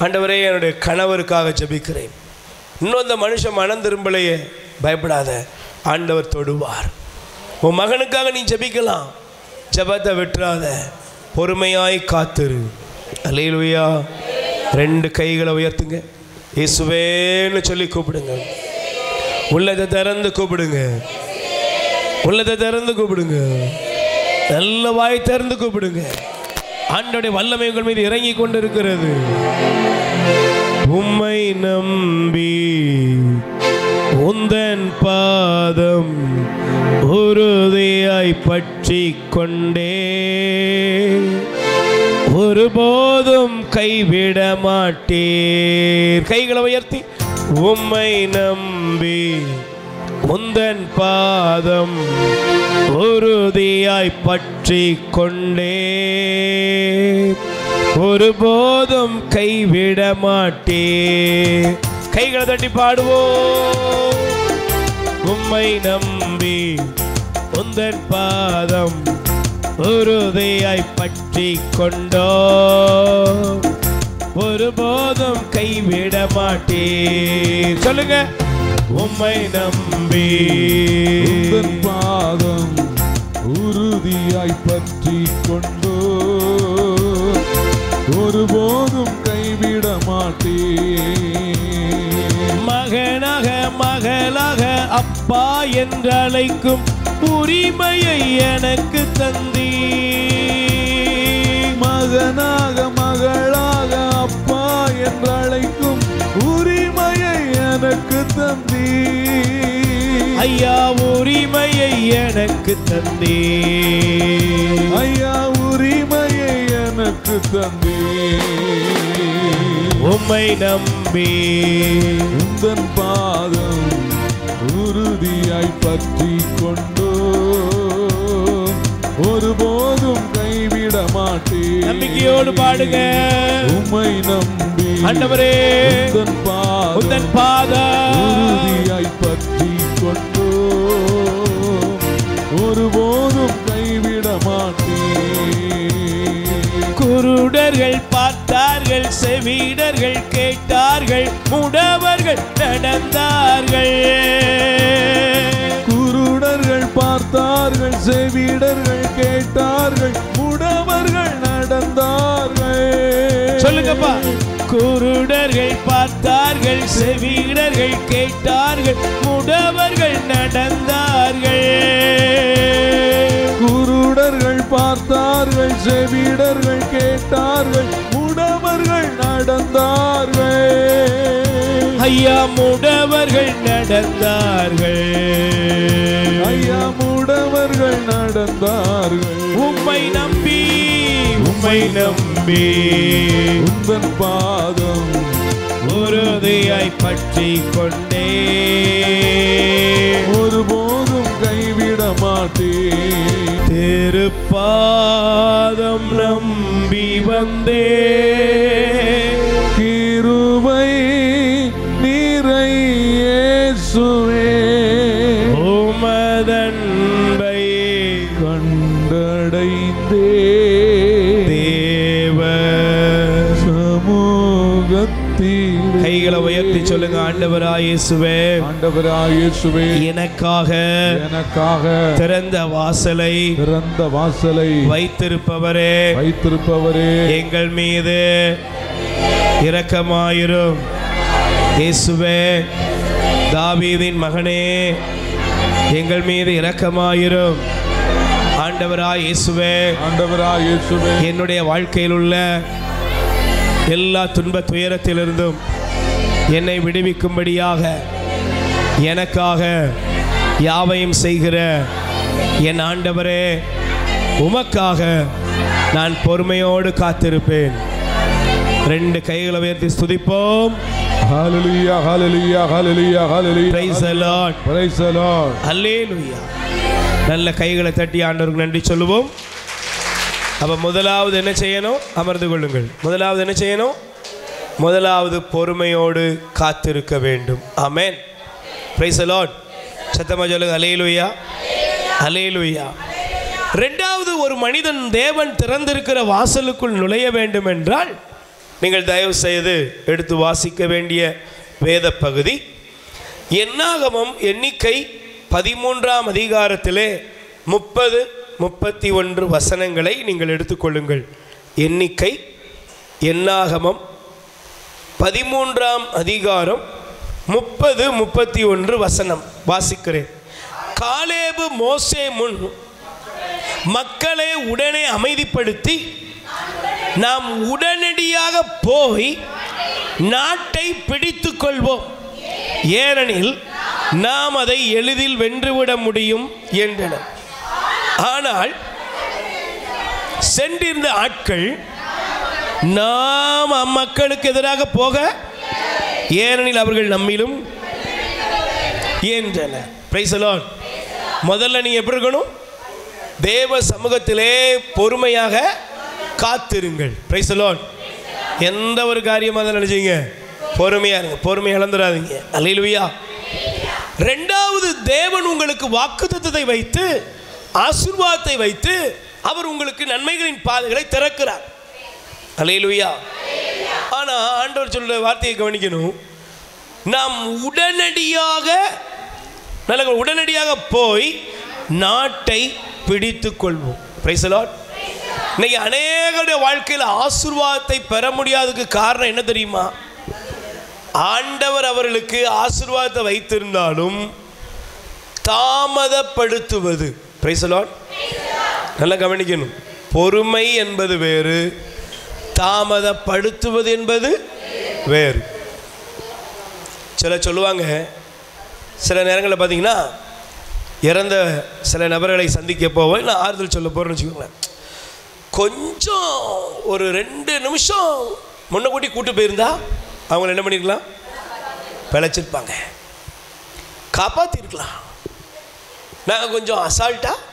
ஆண்டவரே, என்னுடைய கணவருக்காக ஜெபிக்கிறேன். இன்னும் அந்த மனுஷன் மனம் திரும்பலையே, பயப்படாத, ஆண்டவர் தொடுவார். உன் மகனுக்காக நீ ஜெபிக்கலாம், ஜெபத்தை விட்டுறாத, பொறுமையாய் காத்திரு. அல்லேலூயா. 2 கைகளை உயர்த்துங்க, இயேசுவேன்னு சொல்லி கூப்பிடுங்க. உள்ளதை திறந்து கூப்பிடுங்க, உள்ளதை திறந்து கூப்பிடுங்க, நல்ல வாய் திறந்து கூப்பிடுங்க. ஆண்டவருடைய வல்லமை உங்கள் மீது இறங்கி கொண்டிருக்கிறது. உம்மை நம்பி உந்தன் பாதம் உறுதியாய் பற்றி கொண்டே, ஒருபோதும் கைவிட மாட்டீர். கைகளை உயர்த்தி, உம்மை நம்பி உந்தன் பாதம் உறுதியாய் பற்றி கொண்டே, ஒருபோதும் கைவிட மாட்டீர். கைகளை தட்டி பாடுவோம். உம்மை நம்பி உந்தன் பாதம் உறுதியாய் பற்றி கொண்டோ, ஒருபோதும் கைவிட மாட்டீர். சொல்லுங்க, உம்மை நம்பி உந்தன் பாதம் உறுதியாய் பற்றி கொண்டோ, ஒருபோதும் கைவிட மாட்டேன். மகனாக மகளாக அப்பா என்று அழைக்கும் உரிமையை எனக்கு தந்தீ. மகனாக மகளாக அப்பா என்று அழைக்கும் உரிமையை எனக்கு தந்தீ. ஐயா, உரிமையை எனக்கு தந்தீ. ஐயா, உரிமையை எனக்கு தந்தீ. உம்மை நம்பி உந்தன் பாதம் உறுதியாய் பற்றி கொண்டோ, ஒருபோதும் கைவிட மாட்டேன். நம்பிக்கையோடு பாடுங்க. உம்மை நம்பி ஆண்டவரே, உந்தன் பாதம் உறுதியாய் பற்றி கொண்டோ, ஒருபோதும் கைவிட மாட்டேன். குருடர்கள் பார்த்தார்கள், செவிடர்கள் கேட்டார்கள், முடவர்கள் நடந்தார்கள். குருடர்கள் பார்த்தார்கள், செவிடர்கள் கேட்டார்கள், முடவர்கள் நடந்தார்கள். சொல்லுங்கப்பா. குருடர்கள் பார்த்தார்கள், செவிடர்கள் கேட்டார்கள், முடவர்கள் நடந்தார்கள். குருடர்கள் பார்த்தார்கள், செவிடர்கள் கேட்டார்கள், முடவர்கள் நடந்தார்கள். ஐயா, முடவர்கள் நடந்தார்கள். ஐயா, முடவர்கள் நடந்தார்கள். உம்மை நம்பி உம்மை நம்பி உந்தன் பாதம் உறுதியாய் பற்றி கொண்டே, ஒருபோதும் கைவிட மாட்டேன். திருப்பாதம் நம்பி வந்தே, கிருபை நிறை இயேசுவே, உமதன்பை கண்டடைந்தே, தேவ சமூகத்தில். கைகளை உயர்த்தி சொல்லுங்க. ஆண்டவராய் இயேசுவே, ஆண்டவராய் இயேசுவே, எனக்காக திறந்த வாசலை வைத்திருப்பவரே, எங்கள் மீது இரக்கமாயிரும். இயேசுவே, தாவீதின் மகனே, எங்கள் மீது இரக்கமாயிரும். ஆண்டவராய் இயேசுவே, ஆண்டவராய் இயேசுவே, என்னுடைய வாழ்க்கையில் உள்ள எல்லா துன்ப துயரத்திலிருந்தும் என்னை விடுவிக்கும்படியாக எனக்காக யாவையும் செய்கிற என் ஆண்டவரே, உமக்காக நான் பொறுமையோடு காத்திருப்பேன். 2 கைகளை உயர்த்தி ஸ்துதிப்போம். ஹalleluya ஹalleluya ஹalleluya ஹalleluya. Praise the Lord. Praise the Lord. Hallelujah. நல்ல கைகளை தட்டி ஆண்டவருக்கு நன்றி சொல்லுவோம். அப்ப முதலாவது என்ன செய்யணும்? அமர்ந்து கொள்ளுங்கள். முதலாவது என்ன செய்யணும்? முதலாவது பொறுமையோடு காத்திருக்க வேண்டும். ஆமென். Praise the Lord. சத்தமா சொல்லுங்க. ஹல்லேலூயா ஹல்லேலூயா. இரண்டாவது, ஒரு மனிதன் தேவன் திறந்திருக்கிற வாசலுக்குள் நுழைய வேண்டும் என்றால் நீங்கள் தயவு செய்து எடுத்து வாசிக்க வேண்டிய வேத பகுதி என்னாகமம் எண்ணிக்கை 13ஆம் அதிகாரத்திலே 30-31 வசனங்களை நீங்கள் எடுத்துக்கொள்ளுங்கள். என்னாகமம் 13ஆம் அதிகாரம் 30-31 வசனம் வாசிக்கிறேன். காலேபு மோசே முன் மக்களை உடனே அமைதிப்படுத்தி, நாம் உடனடியாக போய் நாட்டை பிடித்து கொள்வோம், ஏனெனில் நாம் அதை எளிதில் வென்றுவிட முடியும் என்றனர். ஆனால் சென்றிருந்த ஆட்கள், நாம் அம்மக்களுக்கு எதிராக போக, ஏனெனில் அவர்கள் நம்மிலும் என்றனர். Price the Lord. முதல்ல நீ எப்படி இருக்கணும்? தேவ சமூகத்திலே பொறுமையாக காத்திருங்கள். Price the Lord. எந்த ஒரு காரியமாக தான் நினைச்சீங்க, பொறுமையா இருங்க, பொறுமையை இழந்துடாதீங்க. அல்லேலூயா. இரண்டாவது, தேவன் உங்களுக்கு வாக்குத்தத்தத்தை வைத்து, ஆசீர்வாதத்தை வைத்து, அவர் உங்களுக்கு நன்மைகளின் பாதைகளை திறக்கிறார். அல்லேலூயா. ஆனா ஆண்டவர் சொல்ற வார்த்தையை கவனிக்கணும். நாம் உடனடியாக போய் நாட்டை பிடித்து கொள்வோம். Price the lord. இன்னைக்கு அநேகருடைய வாழ்க்கையில் ஆசீர்வாதத்தை பெற முடியாததுக்கு காரணம் என்ன தெரியுமா? ஆண்டவர் அவர்களுக்கு ஆசீர்வாதத்தை வைத்திருந்தாலும் தாமதப்படுத்துவது. Price the Lord. நல்லா கவனிக்கணும். பொறுமை என்பது வேறு, தாமதப்படுத்துவது என்பது வேறு. சொல்லுவாங்க, சில நேரங்களில் பார்த்தீங்கன்னா இறந்த சில நபர்களை சந்திக்க போவேன், நான் ஆறுதல் சொல்ல போகிறேன்னு வச்சுக்கோங்களேன். கொஞ்சம் ஒரு 2 நிமிஷம் முன்ன கூட்டி கூட்டு போயிருந்தா அவங்கள என்ன பண்ணிருக்கலாம்? பிழைச்சிருப்பாங்க, காப்பாற்றிருக்கலாம். நாங்கள் கொஞ்சம் அசால்ட்டாக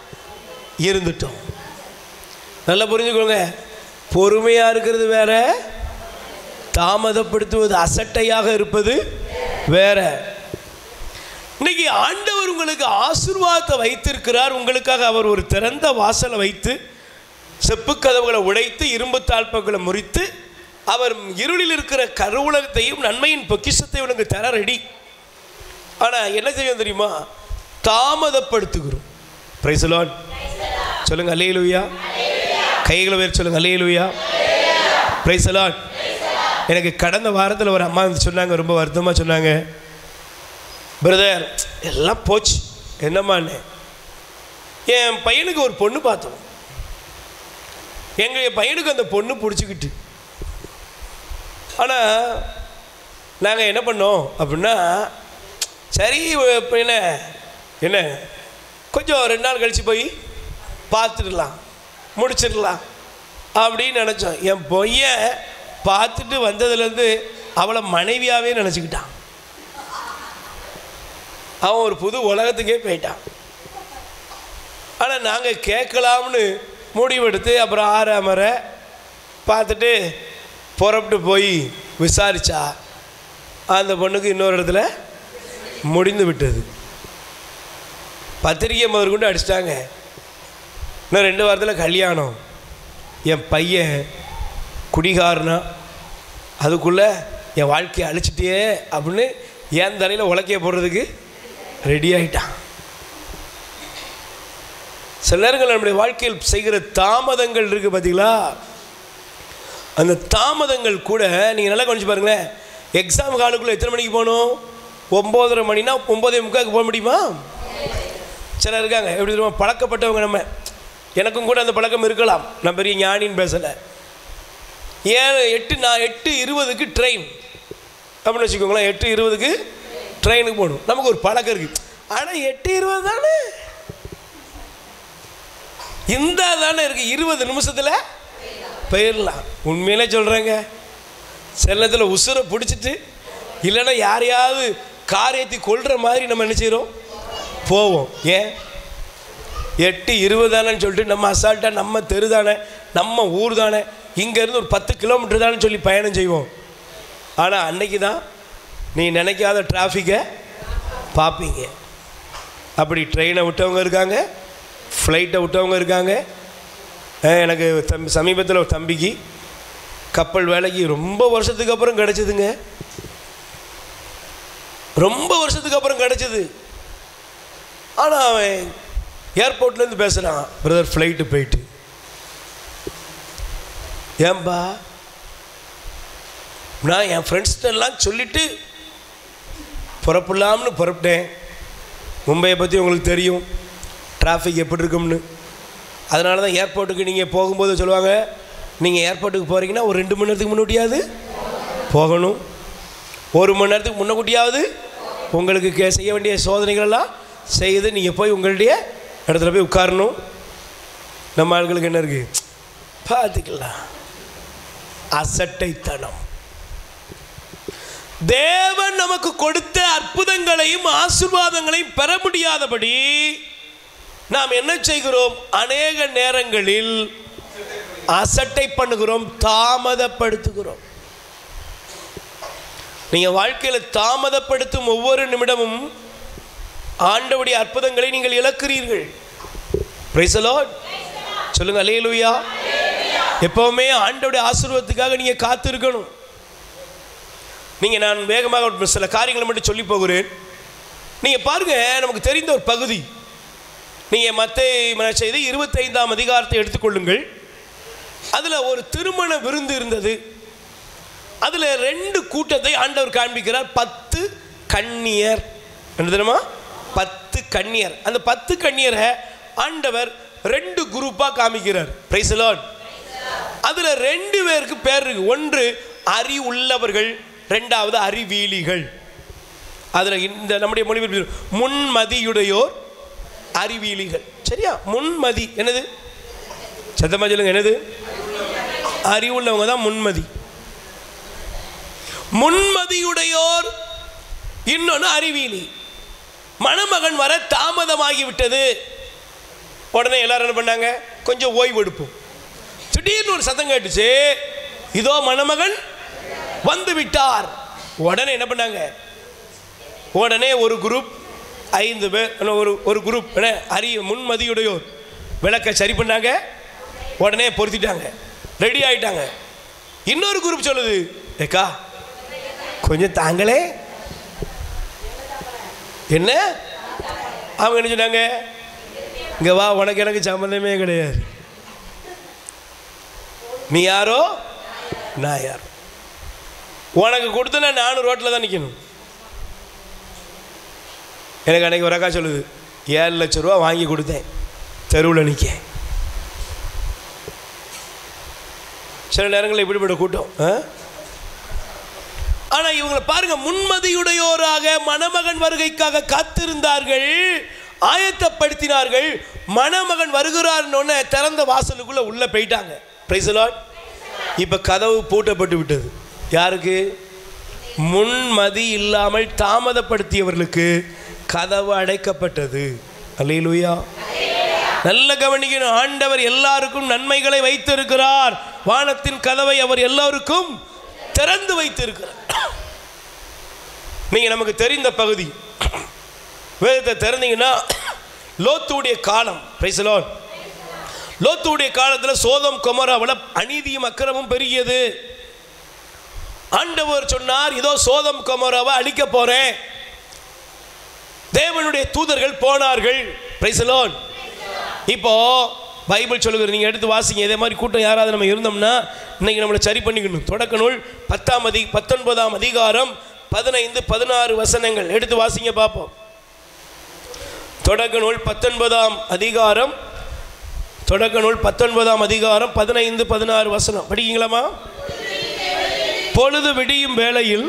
இருந்துட்டோம். நல்லா புரிஞ்சுக்கோங்க. பொறுமையாக இருக்கிறது வேற, தாமதப்படுத்துவது, அசட்டையாக இருப்பது வேற. இன்னைக்கு ஆண்டவர் உங்களுக்கு ஆசீர்வாதத்தை வைத்திருக்கிறார். உங்களுக்காக அவர் ஒரு திறந்த வாசலை வைத்து, செப்பு கதவுகளை உடைத்து, இரும்பு தாழ்பாக்களை முறித்து, அவர் இருளில் இருக்கிற கருவுலகத்தையும் நன்மையின் பொக்கிஷத்தை உனக்கு தர ரெடி. ஆனால் என்ன செய்யும் தெரியுமா? தாமதப்படுத்துகிறோம். Praise the lord. சொல்லுங்க அல்லேலூயா. கைகளை உயர்த்தி சொல்லுங்க அல்லேலூயா. Praise the Lord. எனக்கு கடந்த வாரத்தில் ஒரு அம்மா வந்து சொன்னாங்க, ரொம்ப வருத்தமாக சொன்னாங்க, பிரதர் எல்லாம் போச்சு. என்னம்மான்னு? என் பையனுக்கு ஒரு பொண்ணு பார்த்தோம், எங்கள் பையனுக்கு அந்த பொண்ணு பிடிச்சிக்கிட்டு. ஆனால் நாங்கள் என்ன பண்ணோம் அப்படின்னா, சரி என்ன கொஞ்சம் 2 நாள் கழித்து போய் பார்த்துடலாம், முடிச்சிடலாம் அப்படின்னு நினச்சோம். என் பையன் பார்த்துட்டு வந்ததுலேருந்து அவளை மனைவியாகவே நினச்சிக்கிட்டான். அவன் ஒரு புது உலகத்துக்கே போயிட்டான். ஆனால் நாங்கள் கேட்கலாம்னு முடிவெடுத்து அப்புறம் 6 முறை பார்த்துட்டு புறப்பட்டு போய் விசாரித்தா அந்த பொண்ணுக்கு இன்னொரு இடத்துல முடிந்து விட்டது. பத்திரிக்கை முதற்கொண்டு அடிச்சிட்டாங்க. இன்னும் 2 வாரத்தில் கல்யாணம். என் பையன் குடிகாரனா, அதுக்குள்ளே என் வாழ்க்கையை அழிச்சிட்டே அப்படின்னு என் தலையில் உலக்கைய போடுறதுக்கு ரெடி ஆகிட்டான். சில நேரங்கள் நம்முடைய வாழ்க்கையில் செய்கிற தாமதங்கள் இருக்குது பார்த்தீங்களா? அந்த தாமதங்கள் கூட நீங்கள் நல்லா கவனிச்சு பாருங்களேன். எக்ஸாம் ஹாலுக்குள்ளே எத்தனை மணிக்கு போகணும்? 9:30 மணினா 9:45 போக முடியுமா? சிலர் இருக்காங்க எப்படி தெரியுமா, பழக்கப்பட்டவங்க. நம்ம எனக்கும் கூட அந்த பழக்கம் இருக்கலாம், நான் பெரிய ஞானின்னு பேசலை. 8:20 ட்ரெயின் அப்படின்னு வச்சுக்கோங்களேன். 8:20 ட்ரெயினுக்கு போகணும். நமக்கு ஒரு பழக்கம் இருக்குது. ஆனால் 8:20 தானே, இந்த தானே இருக்குது, 20 நிமிஷத்தில் போயிடலாம். உண்மையிலே சொல்கிறேங்க, செல்லத்தில் உசுரை பிடிச்சிட்டு இல்லைன்னா யாரையாவது காரியத்தை கொள்கிற மாதிரி நம்ம என்ன செய்கிறோம், போவோம். ஏன் 8:20 தானேன்னு சொல்லிட்டு நம்ம அசால்ட்டாக நம்ம தெரு தானே, நம்ம ஊர் தானே, இங்கேருந்து ஒரு 10 கிலோமீட்டர் தானே சொல்லி பயணம் செய்வோம். ஆனால் அன்னைக்கு தான் நீ நினைக்காத டிராஃபிக்கை பார்ப்பீங்க. அப்படி ட்ரெயினை விட்டவங்க இருக்காங்க, ஃப்ளைட்டை விட்டவங்க இருக்காங்க. எனக்கு சமீபத்தில் ஒரு தம்பிக்கு கப்பல் வேலைக்கு ரொம்ப வருஷத்துக்கு அப்புறம் கிடச்சிதுங்க. ரொம்ப வருஷத்துக்கு அப்புறம் கிடச்சிது. ஆனால் அவன் ஏர்போர்ட்லேருந்து பேசுகிறான், பிரதர் ஃப்ளைட்டு போயிட்டு. ஏன்பா, நான் என் ஃப்ரெண்ட்ஸ்டெல்லாம் சொல்லிவிட்டு புறப்படலாம்னு புறப்பட்டேன். மும்பையை பற்றி உங்களுக்கு தெரியும், டிராஃபிக் எப்படி இருக்கும்னு. அதனால தான் ஏர்போர்ட்டுக்கு நீங்கள் போகும்போது சொல்லுவாங்க, நீங்கள் ஏர்போர்ட்டுக்கு போகிறீங்கன்னா ஒரு 2 மணி நேரத்துக்கு முன்னாடியாவது போகணும், 1 மணி நேரத்துக்கு முன்னக்கூட்டியாவது உங்களுக்கு செய்ய வேண்டிய சோதனைகளெல்லாம் செய்து நீங்கள் போய் உங்களுடைய இடத்துல போய் உட்காரணும். நம்ம ஆட்களுக்கு என்ன இருக்குது பார்த்துக்கலாம், அசட்டைத்தனம். தேவன் நமக்கு கொடுத்த அற்புதங்களையும் ஆசீர்வாதங்களையும் பெற முடியாதபடி நாம் என்ன செய்கிறோம், அநேக நேரங்களில் அசட்டை பண்ணுகிறோம், தாமதப்படுத்துகிறோம். நீங்கள் வாழ்க்கையில் தாமதப்படுத்தும் ஒவ்வொரு நிமிடமும் ஆண்டவருடைய அற்புதங்களை நீங்கள் இழக்கிறீர்கள். பிரைஸ் தி லார்ட் சொல்லுங்க, அல்லேலூயா. எப்பவுமே ஆண்டவருடைய ஆசீர்வாதத்துக்காக நீங்கள் காத்திருக்கணும். நீங்கள் நான் வேகமாக சில காரியங்களை மட்டும் சொல்லி போகிறேன். நீங்கள் பாருங்கள், நமக்கு தெரிந்த ஒரு பகுதி. நீங்கள் மத்தேயு செய்தி 25ஆம் அதிகாரத்தை எடுத்துக்கொள்ளுங்கள். அதில் ஒரு திருமண விருந்து இருந்தது. அதில் 2 கூட்டத்தை ஆண்டவர் காண்பிக்கிறார். 10 கன்னியர், என்ன தெரியுமா, 10 கன்னியர். அந்த 10 கன்னியரை ஆண்டவர் 2 குரூப்பாக காமிக்கிறார். Price the Lord. அதில் 2 பேருக்கு பேர் இருக்கு. ஒன்று அறிவுள்ளவர்கள், 2வது அறிவீலிகள். அதில் இந்த நம்முடைய மொழி முன்மதியுடையோர், அறிவீலிகள். சரியா? முன்மதி என்னது, சத்தமா சொல்லுங்க, என்னது? அறிவுள்ளவங்க தான் முன்மதி. முன்மதியுடையோர், இன்னொன்று அறிவீலி. மணமகன் வர தாமதமாகிவிட்டது. உடனே எல்லாரும் என்ன பண்ணாங்க, கொஞ்சம் ஓய்வு எடுப்போம். திடீர்னு ஒரு சத்தம் கேட்டுச்சு, இதோ மணமகன் வந்து விட்டார். உடனே என்ன பண்ணாங்க, உடனே ஒரு குரூப் 5 பேர், ஒரு குரூப் முன்மதியுடையோர் விளக்க சரி பண்ணாங்க, உடனே பொருத்திட்டாங்க, ரெடி ஆயிட்டாங்க. இன்னொரு குரூப் சொல்லுது, ஏக்கா கொஞ்சம் தாங்களே. என்ன அவங்க என்ன சொன்னாங்க, இங்கே வா, உனக்கு எனக்கு சம்மந்தமே கிடையாது, நீ யாரோ நான் யாரோ, உனக்கு கொடுத்தனா நானும் ரோட்டில் தான் நிற்கணும். எனக்கு அன்றைக்கி ஒரு அக்கா சொல்லுது, 7 லட்சம் ரூபா வாங்கி கொடுத்தேன், தெருவில் நிற்க. சில நேரங்களில் இப்படிப்பட்ட கூட்டம். ஆனால் இவங்களை பாருங்க, முன்மதியுடையோராக மணமகன் வருகைக்காக காத்திருந்தார்கள், ஆயத்தப்படுத்தினார்கள். மணமகன் வருகிறார்னு திறந்த வாசலுக்குள்ள உள்ள போயிட்டாங்க. Price the Lord. இப்போ கதவு பூட்டப்பட்டு விட்டது. யாருக்கு? முன்மதி இல்லாமல் தாமதப்படுத்தியவர்களுக்கு கதவு அடைக்கப்பட்டது. அல்லேலூயா. நல்ல கவனிக்கணும், ஆண்டவர் எல்லாருக்கும் நன்மைகளை வைத்திருக்கிறார். வானத்தின் கதவை அவர் எல்லாருக்கும் திறந்து வைத்திருக்கிறார். நீங்க நமக்கு தெரிந்த பகுதி வேதத்தை திறந்தீங்கன்னா, லோத்துடைய காலம். Price the Lord. லோத்துடைய காலத்தில் சோதம் கொமோராவில் அநீதியும் அக்கிரமும் பெருகியது. ஆண்டவர் சொன்னார், இதோ சோதம் கொமோராவை அழிக்க போறேன். தேவனுடைய தூதர்கள் போனார்கள். Price the Lord. இப்போ பைபிள் சொல்லுகிறது, நீங்க எடுத்து வாசிங்க. இதே மாதிரி கூட்டம் யாராவது நம்ம இருந்தோம்னா இன்னைக்கு நம்மளை சரி பண்ணிக்கணும். தொடக்க நூல் 19ஆம் அதிகாரம் 15-16 வசனங்கள் எடுத்து வாசிங்க பார்ப்போம். தொடக்க நூல் 19ஆம் அதிகாரம், தொடக்க நூல் 19ஆம் அதிகாரம் 15, 16 வசனம் படிக்கீங்களாமா? பொழுது விடியும் வேளையில்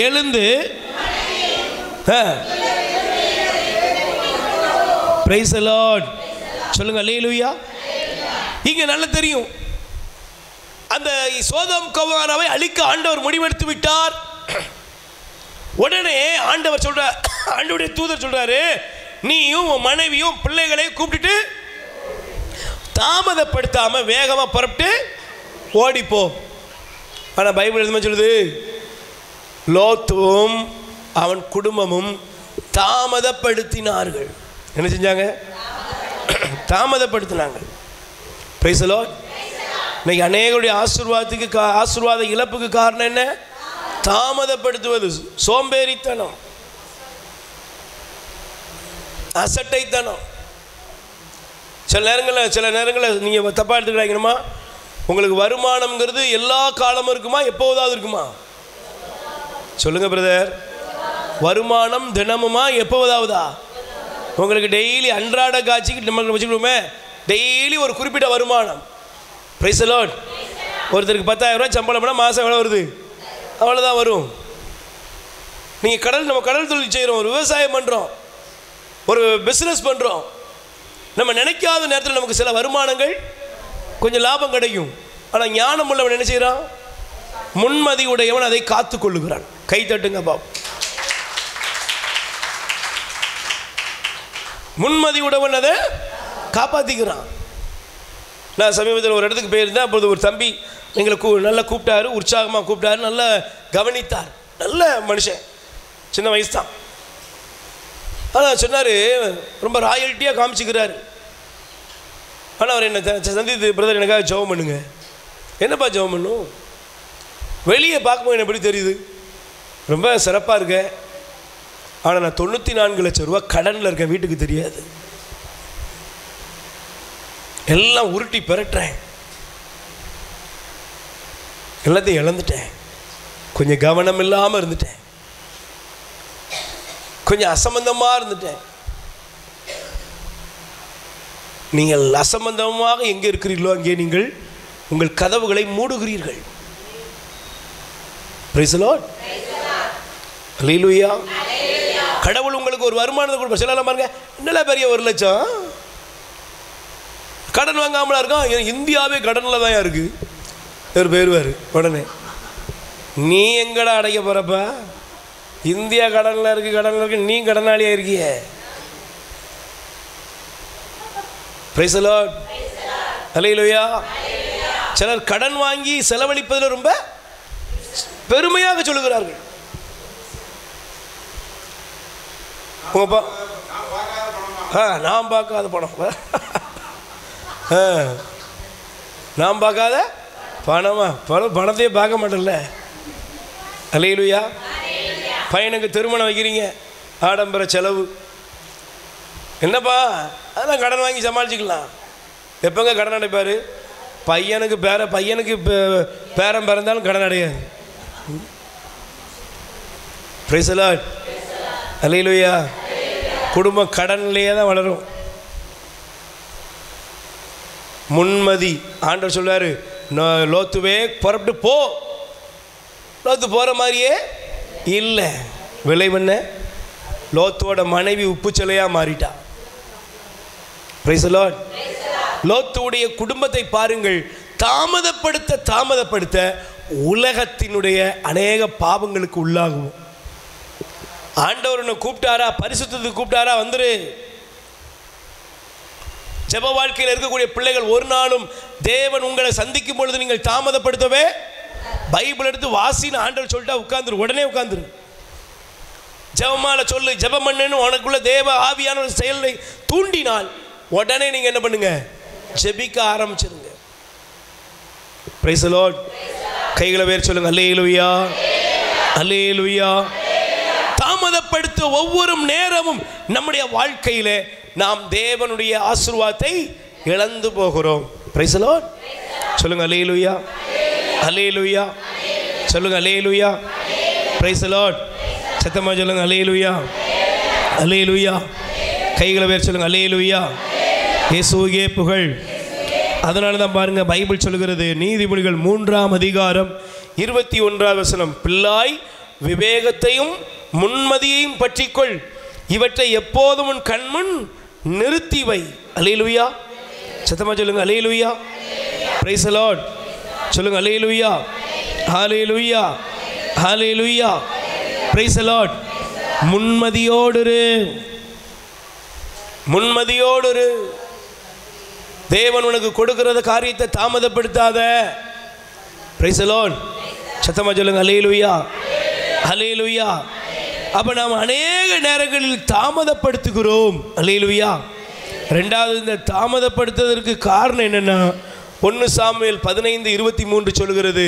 எழுந்து பிரைஸ் தி லார்ட் சொல்லுங்க, அல்லேலூயா. இங்க நல்லா தெரியும், அந்த சோதோம் கொமோராவை அழிக்க ஆண்டவர் முடிவெடுத்து விட்டார். உடனே ஆண்டவர் சொல்ற, ஆண்டவருடைய தூதர் சொல்றாரு, நீயும் உன் மனைவியும் பிள்ளைகளையும் கூப்பிட்டுட்டு தாமதப்படுத்தாம வேகமா புறப்பட்டு ஓடிப்போ. ஆனா பைபிள் எதுவுமே சொல்லுது, லோத்துவும் அவன் குடும்பமும் தாமதப்படுத்தினார்கள். என்ன செஞ்சாங்க? தாமதப்படுத்தினாங்க. Praise the lord. இன்னைக்கு அநேகருடைய ஆசீர்வாத இழப்புக்கு காரணம் என்ன? தாமதப்படுத்துவது, சோம்பேறித்தனம், அசட்டைத்தனம். சில நேரங்களில் நீங்கள் தப்பாக எடுத்துக்கிறாங்கம்மா, உங்களுக்கு வருமானம்ங்கிறது எல்லா காலமும் இருக்குமா, எப்போதாவது இருக்குமா? சொல்லுங்க பிரதர். வருமானம் தினமுமா, எப்போதாவதா? உங்களுக்கு டெய்லி அன்றாட காட்சிக்கு நம்ம வச்சுக்கிடுவோமே, டெய்லி ஒரு குறிப்பிட்ட வருமானம். Price the Lord. ஒருத்தருக்கு 10,000 ரூபாய் சம்பளம்னா மாதம் எவ்வளோ வருது? அவ்வளோதான் வரும். நீங்கள் நம்ம கடல் தொழில் செய்கிறோம், ஒரு விவசாயம் பண்ணுறோம், ஒரு பிஸ்னஸ் பண்ணுறோம். நம்ம நினைக்காத நேரத்தில் நமக்கு சில வருமானங்கள், கொஞ்சம் லாபம் கிடைக்கும். ஆனால் ஞானம் உள்ளவன் என்ன செய்கிறான்? முன்மதி உடையவன் அதை காத்து கொள்ளுகிறான். கை தட்டுங்க பாப். முன்மதி உடையவன் அதை காப்பாற்றிக்கிறான். நான் சமீபத்தில் ஒரு இடத்துக்கு போயிருந்தேன். அப்போது ஒரு தம்பி எங்களை நல்லா கூப்பிட்டாரு, உற்சாகமாக கூப்பிட்டாரு, நல்லா கவனித்தார். நல்ல மனுஷன், சின்ன வயசு தான். ஆனால் சொன்னார், ரொம்ப ராயல்ட்டியாக காமிச்சிக்கிறாரு. ஆனால் அவர் என்ன சந்தித்து, பிரதர் எனக்காக ஜெபம் பண்ணுங்க. என்னப்பா ஜெபம் பண்ணும்? வெளியே பார்க்கும்போது என்ன எப்படி தெரியுது? ரொம்ப சிறப்பாக இருக்க. ஆனால் நான் 94 லட்சம் ரூபா கடனில் இருக்கேன், வீட்டுக்கு தெரியாது. எல்லாம் உருட்டி பெறட்டேன், எல்லாத்தையும் இழந்துட்டேன். கொஞ்சம் கவனம் இல்லாமல் இருந்துட்டேன், கொஞ்சம் அசம்பந்தமாக இருந்துட்டேன். நீங்கள் அசம்பந்தமாக எங்கே இருக்கிறீர்களோ அங்கே நீங்கள் உங்கள் கதவுகளை மூடுகிறீர்கள். Price the lord. அல்லேலூயா. கடவுள் உங்களுக்கு ஒரு வருமானத்தை கொடுப்பார். சில பாருங்க, என்னெல்லாம் பெரிய 1 லட்சம் கடன் வாங்காமலா இருக்கான். இந்தியாவே கடனில் தான் இருக்கு. இவர் போயிடுவார் உடனே. நீ எங்கடா அடைக்க போறப்ப? இந்தியா கடனில் இருக்கு, நீ கடனாளியாக இருக்கிய. Praise the lord. அல்லேலூயா. சிலர் கடன் வாங்கி செலவழிப்பதில் ரொம்ப பெருமையாக சொல்லுகிறார்கள். நான் பார்க்காத பணம், நான் பார்க்காத பணமா? பணத்தையே பார்க்க மாட்டேன்ல. அல்லேலூயா. பையனுக்கு திருமணம் வைக்கிறீங்க, ஆடம்பர செலவு. என்னப்பா, அதெல்லாம் கடன் வாங்கி சமாளிச்சுக்கலாம். எப்போங்க கடன் அடைப்பார்? பையனுக்கு பேரன் பிறந்தாலும் கடன் அடையாது. Praise the lord. அல்லேலூயா. குடும்பம் கடன்லேயே தான் வளரும். முன்மதி. ஆண்டவர் சொல்றாரு, லோத்துவே புறப்பட்டு போ. லோத்து போகிற மாதிரியே இல்லை. விளைவென்ன? லோத்துவோட மனைவி உப்பு சிலையாக மாறிட்டா. Price the Lord. லோத்துடைய குடும்பத்தை பாருங்கள். தாமதப்படுத்த உலகத்தினுடைய அநேக பாவங்களுக்கு உள்ளாகும். ஆண்டவர் உன்னை கூப்பிட்டாரா? பரிசுத்தத்துக்கு கூப்பிட்டாரா? வந்துரு. ஜெப வாழ்க்கையில் இருக்கக்கூடிய பிள்ளைகள், ஒரு நாளும் தேவன் உங்களை சந்திக்கும் பொழுது நீங்கள் தாமதப்படுத்தவே. பைபிள் எடுத்து வாசின்னு ஆண்டவர் சொல்லிட்டா உட்கார்ந்துரு, உடனே உட்கார்ந்துரு. ஜெபமால சொல்லு, ஜெபம் பண்ணுன்னு உனக்குள்ள தேவ ஆவியான செயலை தூண்டினால் உடனே நீங்க என்ன பண்ணுங்க? ஜெபிக்க ஆரம்பிச்சிருங்க. Price the Lord. கைகளை வேறு சொல்லுங்க, அல்லேலூயா, அல்லேலூயா. தாமதப்படுத்த ஒவ்வொரு நேரமும் நம்முடைய வாழ்க்கையிலே நாம் தேவனுடைய ஆசீர்வாதத்தை இழந்து போகிறோம். Price the lord. சொல்லுங்க அல்லேலூயா, அல்லேலூயா. சொல்லுங்க அல்லேலூயா. Praise the lord. சத்தமா சொல்லுங்க அல்லேலூயா, அல்லேலூயா. கைகளை வேறு சொல்லுங்க அல்லேலூயா. இயேசுவே புகழ். அதனால தான் பாருங்க பைபிள் சொல்கிறது, நீதிமொழிகள் 3ஆம் அதிகாரம் 21ஆம் வசனம், பிள்ளாய் விவேகத்தையும் முன்மதியையும் பற்றிக்கொள், இவற்றை எப்போதும் உன் கண்முன் நிறுத்தி வை. அல்லேலூயா. சத்தமா சொல்லுங்க அல்லேலூயா. Praise the lord. சொல்லுங்க அல்லேலூயா, ஹல்லேலூயா, ஹல்லேலூயா. Price the Lord. முன்மதியோடு, முன்மதியோடு. தேவன் உனக்கு கொடுக்கிற காரியத்தை தாமதப்படுத்தாத. Price the lord. சத்தமா சொல்லுங்க அல்லேலூயா, அல்லேலூயா. அப்ப நாம் அநேக நேரங்களில் தாமதப்படுத்துகிறோம். அல்லேலூயா. ரெண்டாவது, இந்த தாமதப்படுத்துவதற்கு காரணம் என்னன்னா, 1 சாமுவேல் 15:23 சொல்கிறது,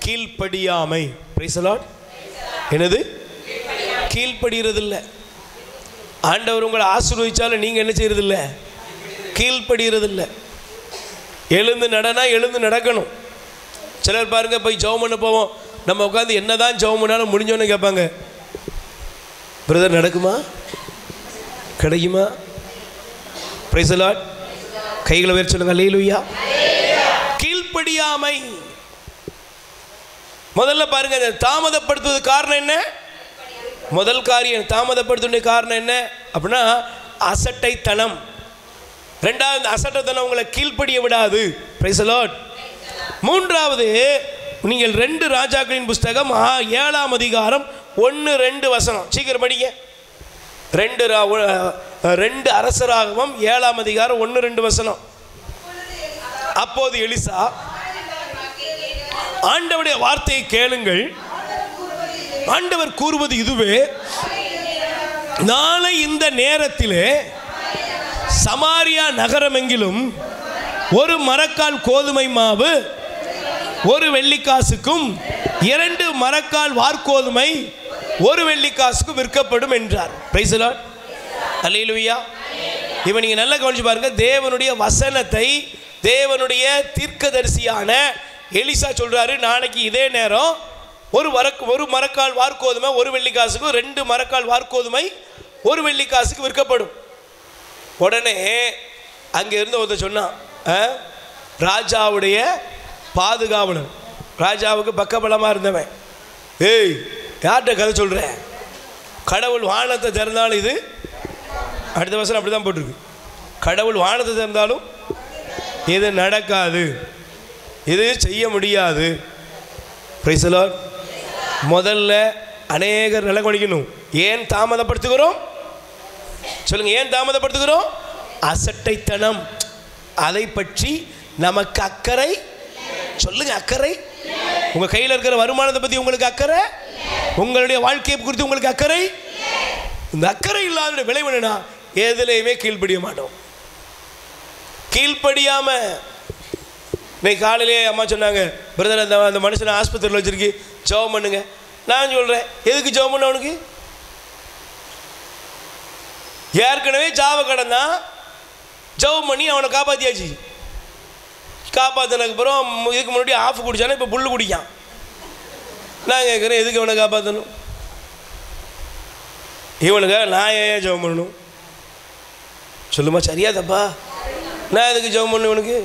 கீழ்ப்படியாமை. Price the Lord. என்னது? கீழ்ப்படுகிறதில்லை. ஆண்டவர் உங்களை ஆசீர்வதிச்சாலும் நீங்க என்ன செய்யறதில்ல? கீழ்ப்படுகிறதில்லை. எழுந்து நடனா எழுந்து நடக்கணும். சிலர் பாருங்க, போய் ஜெபம் பண்ண போவோம், நம்ம உட்காந்து என்னதான் ஜெபம் பண்ணாலும் முடிஞ்சோன்னு கேட்பாங்க, பிரதர் நடக்குமா, கிடைக்குமா? Price the Lord. கைகளை வேறு சொல்லுங்க அல்லேலூயா. கீழ்ப்படியாமை. முதல்ல பாருங்க, தாமதப்படுத்துவது காரணம் என்ன? முதல் காரியம் தாமதப்படுத்த காரணம் என்ன அப்படின்னா அசட்டைத்தனம். ரெண்டாவது, அசட்டைத்தனம் உங்களை கீழ்ப்படிய விடாது. Price the Lord. மூன்றாவது, நீங்கள் 2 ராஜாக்களின் புஸ்தகம் 7ஆம் அதிகாரம் 1-2 வசனம் சீக்கிரம் படிங்க. 2 அரசராகவும் 7ஆம் அதிகாரம் 1-2 வசனம். அப்போது எலிசா, ஆண்டவருடைய வார்த்தையை கேளுங்கள், ஆண்டவர் கூறுவது இதுவே, நாளை இந்த நேரத்திலே சமாரியா நகரம் எங்கிலும் 1 மரக்கால் கோதுமை மாவு 1 வெள்ளிக்காசுக்கும் 2 மரக்கால் வார்கோதுமை 1 வெள்ளிக்காசுக்கும் விற்கப்படும் என்றார். Praise the lord. அல்லேலூயா. இவன் நீங்க நல்லா கவனிச்சு பாருங்க, தேவனுடைய வசனத்தை தேவனுடைய தீர்க்கதரிசியான எலிசா சொல்றாரு, நாளைக்கு இதே நேரம் 1 மரக்கால் வார்கோதுமை 1 வெள்ளிக்காசுக்கும் 2 மரக்கால் வார்கோதுமை 1 வெள்ளிக்காசுக்கு விற்கப்படும். உடனே அங்கே இருந்து ஒருத்தர் சொன்னான், ராஜாவுடைய பாதுகாவலர், ராஜாவுக்கு பக்கபலமாக இருந்தவன், ஏய் யார்கிட்ட கதை சொல்கிறேன், கடவுள் வானத்தை திறந்தாலும் இது, அடுத்த வருஷம் அப்படி தான் போட்டிருக்கு, கடவுள் வானத்தை திறந்தாலும் இது நடக்காது, இது செய்ய முடியாது. Price the Lord. முதல்ல அநேகர் நிலை கவனிக்கணும். ஏன் தாமதப்படுத்துகிறோம் சொல்லுங்க? ஏன் தாமதப்படுத்துகிறோம்? அசட்டைத்தனம். அதை பற்றி நமக்கு அக்கறை. சொல்லுங்க, அக்கறை. உங்க கையில் இருக்கிற வருமானத்தை பற்றி உங்களுக்கு அக்கறை, உங்களுடைய வாழ்க்கையை குறித்து உங்களுக்கு அக்கறை. இந்த அக்கறை இல்லாத விளைவு என்னன்னா, எதுலையுமே கீழ்ப்படிய மாட்டோம். கீழ்ப்படியாம இன்னைக்கு காலையிலேயே அம்மா சொன்னாங்க, பிரதர் அந்த மனுஷனை ஆஸ்பத்திரியில் வச்சிருக்கு, ஜெபம் பண்ணுங்க. நான் சொல்றேன், எதுக்கு ஜெபம் பண்ண? அவனுக்கு ஏற்கனவே ஜாவ கடந்தான், ஜெபம் பண்ணி அவனை காப்பாற்றியாச்சு. காப்பாற்றினதுக்கு அப்புறம் இதுக்கு முன்னாடி ஆஃப் குடிச்சானா இப்போ புல்லு குடிக்கான். நான் கேட்குறேன், எதுக்கு அவனை காப்பாற்றணும்? இவனுக்காக நான் ஏன் ஜெபம் பண்ணணும்? சொல்லுமா, சரியா தப்பா? நான் எதுக்கு ஜெபம் பண்ணு? இவனுக்கு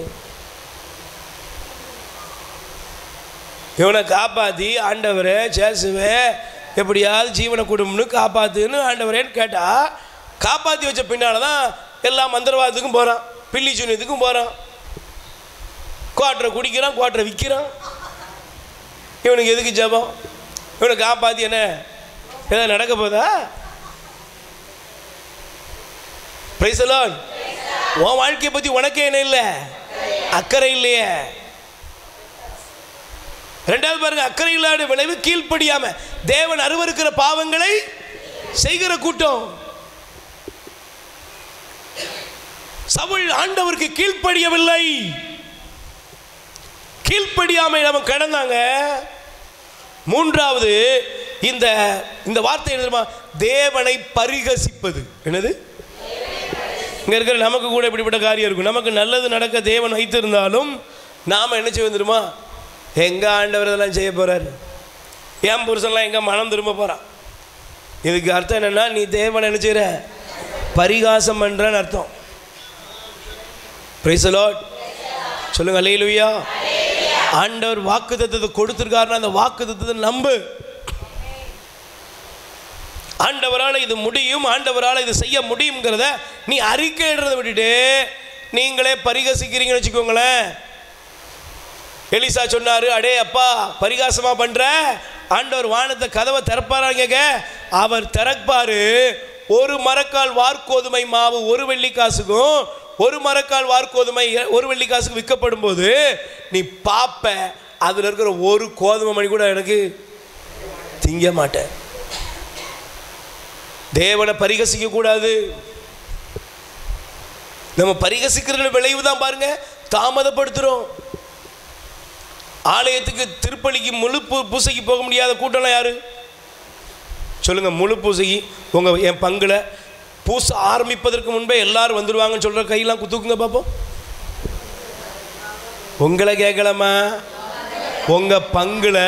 இவனை காப்பாற்றி ஆண்டவரே சேசுவே எப்படியாவது ஜீவனை குடும்பம்னு காப்பாற்றுன்னு ஆண்டவரேன்னு கேட்டால், காப்பாற்றி வச்ச பின்னால் தான் எல்லா மந்திரவாதத்துக்கும் போகிறான், பில்லி சூனியத்துக்கும் போகிறான், குவாட்டரை குடிக்கிறான், குவாட்டரை விற்கிறான். இவனுக்கு எதுக்கு ஜெபம்? இவனை காப்பாற்றி என்ன ஏதாவது நடக்க போதா? Price the Lord. உன் வாழ்க்கையை பற்றி உனக்கே என்ன இல்லை? அக்கறை இல்லையே. ரெண்டாவது பாருங்க, அக்கறை இல்லாத விளைவு கீழ்ப்படியாம தேவன் அருவருக்கிற பாவங்களை செய்கிற கூட்டம். சவுல் ஆண்டவருக்கு கீழ்ப்படியவில்லை, கீழ்ப்படியாமை நம்ம கடந்தாங்க. மூன்றாவது, இந்த வார்த்தை என்ன? தேவனை பரிகசிப்பது. என்னது? இங்க இருக்கிற நமக்கு கூட இப்படிப்பட்ட காரியம் இருக்கும். நமக்கு நல்லது நடக்க தேவன் வைத்திருந்தாலும் நாம என்ன செய்ய வந்துருமா? எங்க ஆண்டவர் இதெல்லாம் செய்ய போறாரு, என் புருஷன்லாம் எங்கே மனம் திரும்ப போகிறான். இதுக்கு அர்த்தம் என்னென்னா, நீ தேவனை நினைச்சுற பரிகாசம் பண்ணுறன்னு அர்த்தம். Price the lord. சொல்லுங்க அல்லேலூயா. ஆண்டவர் வாக்குத்தத்தத்தை கொடுத்துருக்காருன்னா அந்த வாக்குத்தத்தத்தை நம்பு. ஆண்டவரால் இது முடியும், ஆண்டவரால் இது செய்ய முடியுங்கிறத நீ அறிக்கையிடுறதை விட்டுட்டு நீங்களே பரிகசிக்கிறீங்கன்னு வச்சுக்கோங்களேன். எலிசா சொன்னார், அடே அப்பா பரிகாசமா பண்ற, ஆண்டவர் வானத்தை கதவை திறப்பாராங்க. அவர் திறப்பாரு. ஒரு மரக்கால் வார்கோதுமை மாவு 1 வெள்ளி காசுக்கும் 1 மரக்கால் வார்கோதுமை 1 வெள்ளி காசுக்கு விற்கப்படும் போது நீ பாப்ப, அதில் இருக்கிற ஒரு கோதுமை மணி கூட எனக்கு திங்க மாட்டேன். தேவனை பரிகசிக்க கூடாது. நம்ம பரிகசிக்கிற விளைவு தான் பாருங்க, தாமதப்படுத்துறோம். ஆலயத்துக்கு திருப்பலிக்கு முழு பூசைக்கு போக முடியாத கூட்டம்லாம் யாரு சொல்லுங்க? முழு பூசைக்கு என் பங்குல பூசை ஆரம்பிப்பதற்கு முன்பே எல்லாரும் வந்துடுவாங்கன்னு சொல்ற கையெல்லாம் தூக்குங்க பார்ப்போம். உங்களை கேட்கலாமா? உங்க பங்குல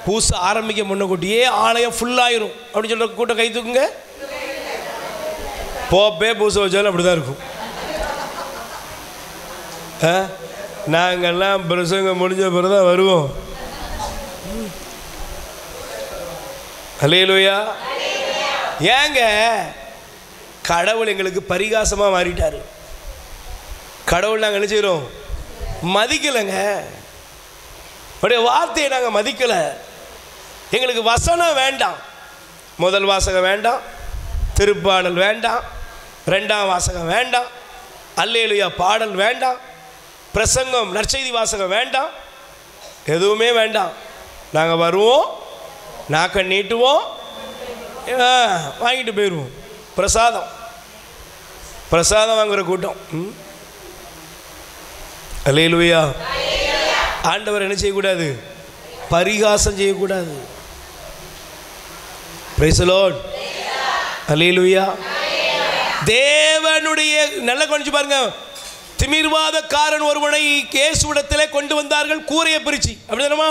பூசை ஆரம்பிக்க முன்னக்கூட்டியே ஆலயம் ஃபுல்லாயிரும் அப்படின்னு சொல்ற கூட்டம் கை தூக்குங்க. போப்பே பூசை வச்சாலும் அப்படிதான் இருக்கும். நாங்கெல்லாம் பிரசங்கம் முடிஞ்ச பிறகுதான் வருவோம். அல்லேலூயா. ஏங்க கடவுள் எங்களுக்கு பரிகாசமா மாறிட்டாரு. கடவுள் நாங்கள் என்ன செய்யறோம்? மதிக்கலைங்க. அவருடைய வார்த்தையை நாங்கள் மதிக்கலை. எங்களுக்கு வசனம் வேண்டாம், முதல் வாசகம் வேண்டாம், திருப்பாடல் வேண்டாம், 2ஆம் வாசகம் வேண்டாம், அல்லேலூயா பாடல் வேண்டாம், பிரசங்கம் நற்செய்தி வாசகம் வேண்டாம், எதுவுமே வேண்டாம். நாங்கள் வருவோம், நாக்க நீட்டுவோம், வாங்கிட்டு போயிடுவோம். பிரசாதம் பிரசாதம் வாங்குற கூட்டம். அல்லேலூயா. ஆண்டவர் என்ன செய்யக்கூடாது? பரிகாசம் செய்யக்கூடாது. Praise the lord. அல்லேலூயா. தேவனுடைய நல்ல கொஞ்சம் பாருங்க, திமிர்வாதக்காரன் ஒருவனை இயேசுவிடத்திலே கொண்டு வந்தார்கள், கூரையை பிரிச்சு. அப்படிதானமா?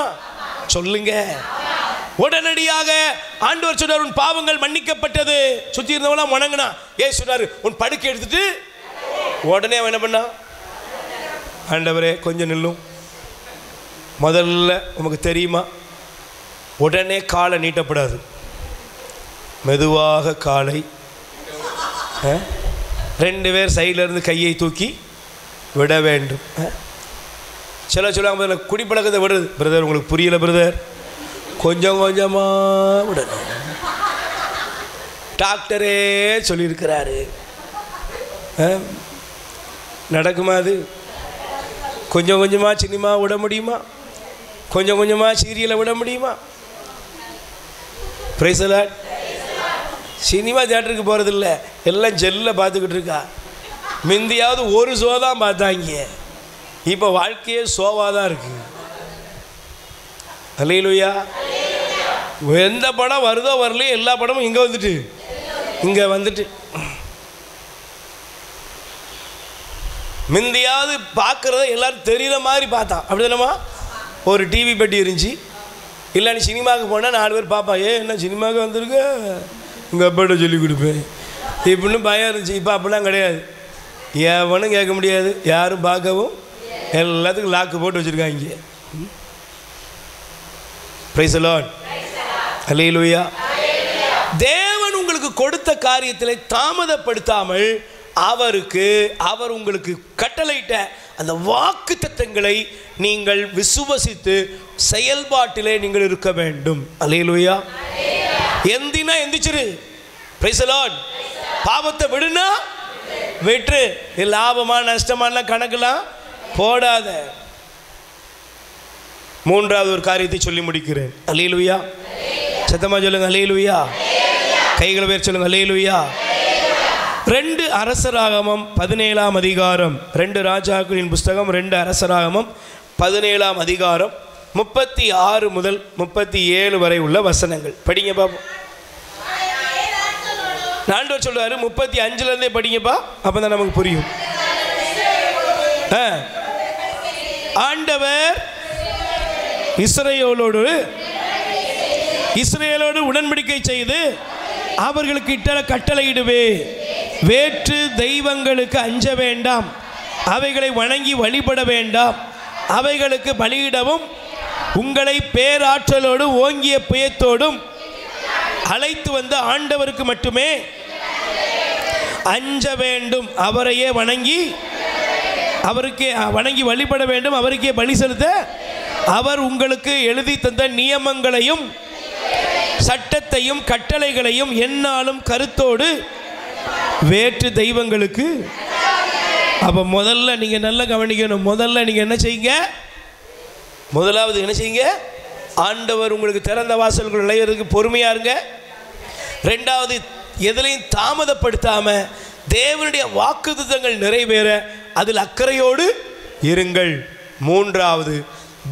சொல்லுங்க. உடனடியாக ஆண்டவர் சொன்னார், உன் பாவங்கள் மன்னிக்கப்பட்டது. சுத்தி இருந்தவங்களாம் வணங்கினா. ஏசு சொன்னார், உன் படுக்கை எடுத்துட்டு உடனே அவன் என்ன பண்ணா? ஆண்டவரே கொஞ்சம் நில்லும். முதல்ல உமக்கு தெரியுமா, உடனே காலை நீட்டப்படாது, மெதுவாக காலை 2 பேர் சைடில் இருந்து கையை தூக்கி விட வேண்டும். சில சொல்லுவாங்க, குடிப்பழக்கத்தை விடுறது. பிரதர் உங்களுக்கு புரியல பிரதர், கொஞ்சம் கொஞ்சமாக விடணும். டாக்டரே சொல்லியிருக்கிறாரு. நடக்குமா அது? கொஞ்சம் கொஞ்சமாக சினிமா விட முடியுமா? கொஞ்சம் கொஞ்சமாக சீரியலை விட முடியுமா? Price the Lord. சினிமா தியேட்டருக்கு போகிறதில்ல, எல்லாம் ஜெல்லில் பார்த்துக்கிட்டு இருக்கா. முந்தியாவது ஒரு ஷோ தான் பார்த்தாங்க, இப்போ வாழ்க்கையே ஷோவாக தான் இருக்கு. அல்லேலூயா. எந்த படம் வருதோ வரலையோ எல்லா படமும் இங்கே வந்துட்டு முந்தியாவது பார்க்குறத எல்லாரும் தெரிகிற மாதிரி பார்த்தான். அப்படி தானம்மா? ஒரு டிவி பெட்டி இருந்துச்சு, இல்லை நீ சினிமாவுக்கு போனால் 4 பேர் பார்ப்பா. என்ன சினிமாவுக்கு வந்திருக்க, உங்கள் அப்பாட்ட சொல்லி கொடுப்பேன் இப்படின்னு பயம் இருந்துச்சு. இப்போ அப்படிலாம் கிடையாது. எவனும் கேட்க முடியாது, யாரும் பார்க்கவும், எல்லாத்துக்கும் லாக்கு போட்டு வச்சுருக்காங்க. Praise the lord. அல்லேலூயா. தேவன் உங்களுக்கு கொடுத்த காரியத்திலே தாமதப்படுத்தாமல் அவர் உங்களுக்கு கட்டளையிட்ட அந்த வாக்குத்தத்தங்களை நீங்கள் விசுவசித்து செயல்பாட்டிலே நீங்கள் இருக்க வேண்டும். அல்லேலூயா. எந்தினா எந்திச்சிரு. Praise the lord. பாவத்தை விடுனா விட்டு, லாபமா நஷ்டமான கணக்கெல்லாம் போடாத. 3வது ஒரு காரியத்தை சொல்லி முடிக்கிறேன். அல்லேலூயா. சத்தமா சொல்லுங்க அல்லேலூயா. கைகளை பேர் சொல்லுங்க அல்லேலூயா. 2 அரசராகமம் 17ஆம் அதிகாரம், 2 ராஜாக்களின் புஸ்தகம் 2 அரசராகமம் 17ஆம் அதிகாரம் 36 முதல் 37 வரை உள்ள வசனங்கள் படிங்க பாப்போம். ஆண்டவர் சொல்றாரு 35ல இருந்தே படிங்கப்பா, அப்பதான் நமக்கு புரியும். ஆண்டவர் இஸ்ரவேலோடு இஸ்ரவேலோடு உடன்படிக்கை செய்து அவர்களுக்கு இட்ட கட்டளையிடுவே, வேற்று தெய்வங்களுக்கு அஞ்ச வேண்டாம், அவைகளை வணங்கி வழிபட வேண்டாம், அவைகளுக்கு பலியிடவும் உங்களை பேராற்றலோடு ஓங்கிய புயத்தோடும் அழைத்து வந்த ஆண்டவருக்கு மட்டுமே அஞ்ச வேண்டும், அவரையே வணங்கி வழிபட வேண்டும், அவருக்கே பலி செலுத்த அவர் உங்களுக்கு எழுதி தந்த நியமங்களையும் சட்டத்தையும் கட்டளைகளையும் எந்நாளும் கருத்தோடு வேற்று தெய்வங்களுக்கு. அப்போ முதல்ல நீங்கள் நல்லா கவனிக்கணும். முதல்ல நீங்கள் என்ன செய்யுங்க? முதலாவது என்ன செய்யுங்க? ஆண்டவர் உங்களுக்கு திறந்த வாசல்கள் நுழையிறதுக்கு பொறுமையாக இருங்க. ரெண்டாவது, எதிலையும் தாமதப்படுத்தாம தேவனுடைய வாக்குத்தத்தங்கள் நிறைவேற அதில் அக்கறையோடு இருங்கள். மூன்றாவது,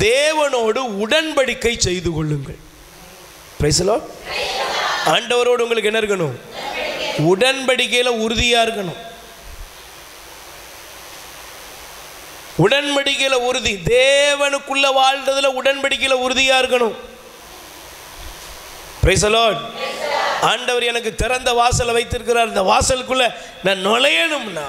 தேவனோடு உடன்படிக்கை செய்து கொள்ளுங்கள். Price the Lord. ஆண்டவரோடு உங்களுக்கு என்ன இருக்கணும்? உடன்படிக்கையில் உறுதியாக இருக்கணும். உடன்படிக்கையில் உறுதி, தேவனுக்குள்ள வாழ்றதுல உடன்படிக்கையில் உறுதியாக இருக்கணும். Price the Lord. ஆண்டவர் எனக்கு திறந்த வாசலை வைத்திருக்கிறார், இந்த வாசலுக்குள்ள நான் நுழையணும்னா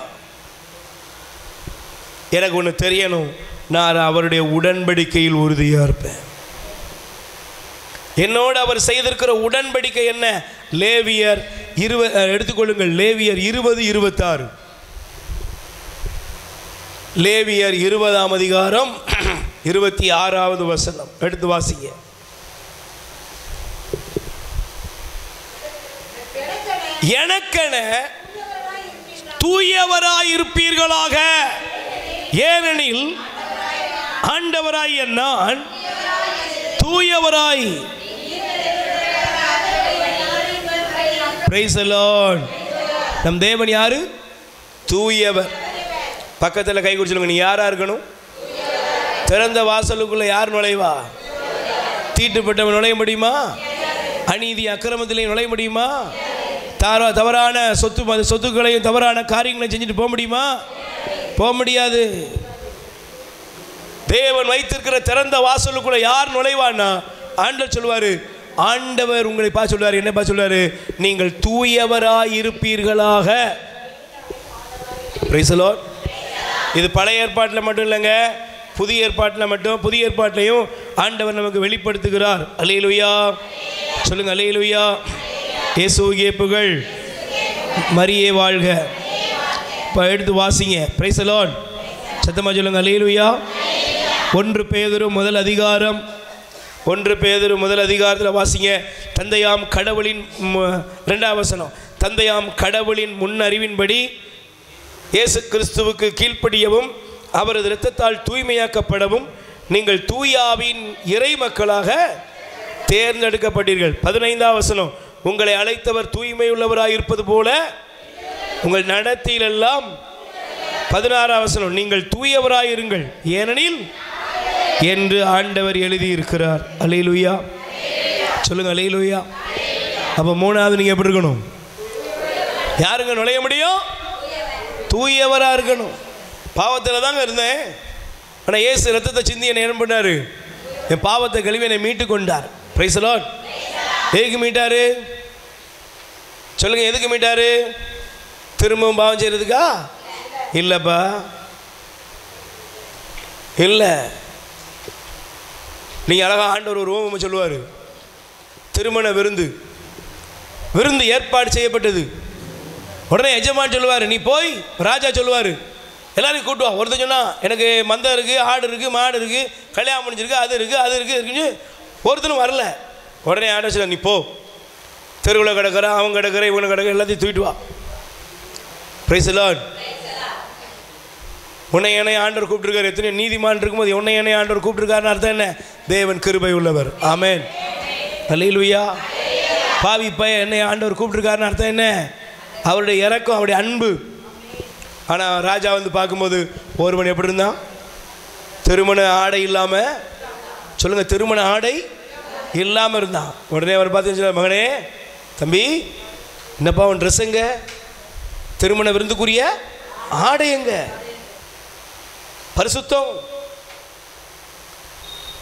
எனக்கு ஒன்று தெரியணும், நான் அவருடைய உடன்படிக்கையில் உறுதியாக இருப்பேன். என்னோடு அவர் செய்திருக்கிற உடன்படிக்கை என்ன? லேவியர் 20 எடுத்துக்கொள்ளுங்கள். லேவியர் 20:26. லேவியர் 20ஆம் அதிகாரம் 26வது வசனம் எடுத்து வாசிங்க. எனக்கென தூயவராயிருப்பீர்களாக, ஏனெனில் ஆண்டவராய் நான் தூயவராய். Price the Lord. நம் தேவன் யாரு? தூயவர். பக்கத்தில் கை குறிச்சு சொல்லுங்க, நீ யாரா இருக்கணும்? திறந்த வாசலுக்குள்ள யார் நுழைவா? தீட்டுப்பட்டவன் நுழைய முடியுமா? அநீதி அக்கிரமத்திலே நுழைய முடியுமா? தவறான சொத்துக்களையும் தவறான காரியங்களையும் செஞ்சுட்டு போக முடியுமா? போக முடியாது. தேவன் வைத்திருக்கிற திறந்த வாசலுக்குள்ள யார் நுழைவான்னா ஆண்டவர் சொல்வாரு. ஆண்டவர் உங்களை பார்த்து சொல்வாரு, என்ன பார்த்து சொல்வாரு? நீங்கள் தூயவராய் இருப்பீர்களாக. Price the Lord. இது பழைய ஏற்பாட்டில் மட்டும் இல்லைங்க, புதிய ஏற்பாட்டில் மட்டும். புதிய ஏற்பாட்டிலையும் ஆண்டவர் நமக்கு வெளிப்படுத்துகிறார். அல்லேலூயா சொல்லுங்க, அல்லேலூயா. இயேசுவே புகழ், மரியே வாழ்க. இப்போ எடுத்து வாசிங்க. Price the Lord. சத்தமாக சொல்லுங்க, அல்லேலூயா. 1 பேதுரு முதல் அதிகாரம் 1 பேதுரு முதல் அதிகாரத்தில் வாசிங்க. தந்தையாம் கடவுளின் 2ஆம் வசனம். தந்தையாம் கடவுளின் முன்னறிவின்படி இயேசு கிறிஸ்துவுக்கு கீழ்ப்படியவும் அவரது இரத்தத்தால் தூய்மையாக்கப்படவும் நீங்கள் தூயாவின் இறை மக்களாக தேர்ந்தெடுக்கப்பட்டீர்கள். 15ஆம் வசனம். உங்களை அழைத்தவர் தூய்மையுள்ளவராயிருப்பது போல உங்கள் நடத்தையிலெல்லாம். 16ஆம் வசனம். நீங்கள் தூயவராயிருங்கள், ஏனெனில் என்று ஆண்டவர் எழுதியிருக்கிறார். அல்லேலூயா சொல்லுங்க, அல்லேலூயா. அப்போ மூணாவது நீங்கள் எப்படி இருக்கணும்? யாருங்க நுழைய முடியும்? தூயவராக இருக்கணும். பாவத்தில் தாங்க இருந்தேன், ஆனால் இயேசு ரத்தத்தை சிந்தி என்னை என்ன பண்ணார்? என் பாவத்தை கழுவி என்னை மீட்டு கொண்டார். Price the Lord. எதுக்கு மீட்டாரு? சொல்லுங்க, எதுக்கு மீட்டாரு? திரும்பவும் பாவம் செய்யறதுக்கா? இல்லைப்பா, இல்லை. நீங்கள் அழகாக ஆண்டவர் ஒரு ஓமம் சொல்லுவார். திருமண விருந்து ஏற்பாடு செய்யப்பட்டது. உடனே எஜமான் சொல்லுவார், நீ போய். ராஜா சொல்லுவார், எல்லாரையும் கூட்டுவா. ஒருத்தர் சொன்னால் எனக்கு மந்தம் இருக்குது, ஆடு இருக்குது, மாடு இருக்குது, கல்யாணம் முடிஞ்சிருக்கு, அது இருக்குன்னு ஒருத்தரும் வரல. உடனே ஆண்டவர் சொல்ல, நீ போ, தெருவில் கிடக்கிற அவன் கிடக்கிற இவனை கிடக்கிற எல்லாத்தையும் தூக்கிட்டு வா. Price the Lord. உன்னை என்னை ஆண்டவர் கூப்பிட்டுருக்காரு. எத்தனை நீதிமான் இருக்கும்போது உன்னை என்னை ஆண்டவர் கூப்பிட்டுருக்காருன்னு அர்த்தம் என்ன? தேவன் கிருபை உள்ளவர். ஆமென். அல்லேலூயா. பாவி பையன் என்னை ஆண்டவர் கூப்பிட்டுருக்காருன்னு அர்த்தம் என்ன? அவருடைய இரக்கம், அவருடைய அன்பு. ஆனால் ராஜா வந்து பார்க்கும்போது ஒருவன் எப்படி இருந்தான்? திருமண ஆடை இல்லாமல். சொல்லுங்கள், திருமண ஆடை இல்லாமல் இருந்தான். உடனே அவர் பார்த்து சொல்ல, மகனே, தம்பி, என்னப்பா உன் ட்ரெஸ் எங்க? திருமண விருந்துக்குரிய ஆடை எங்க? பரிசுத்தம்.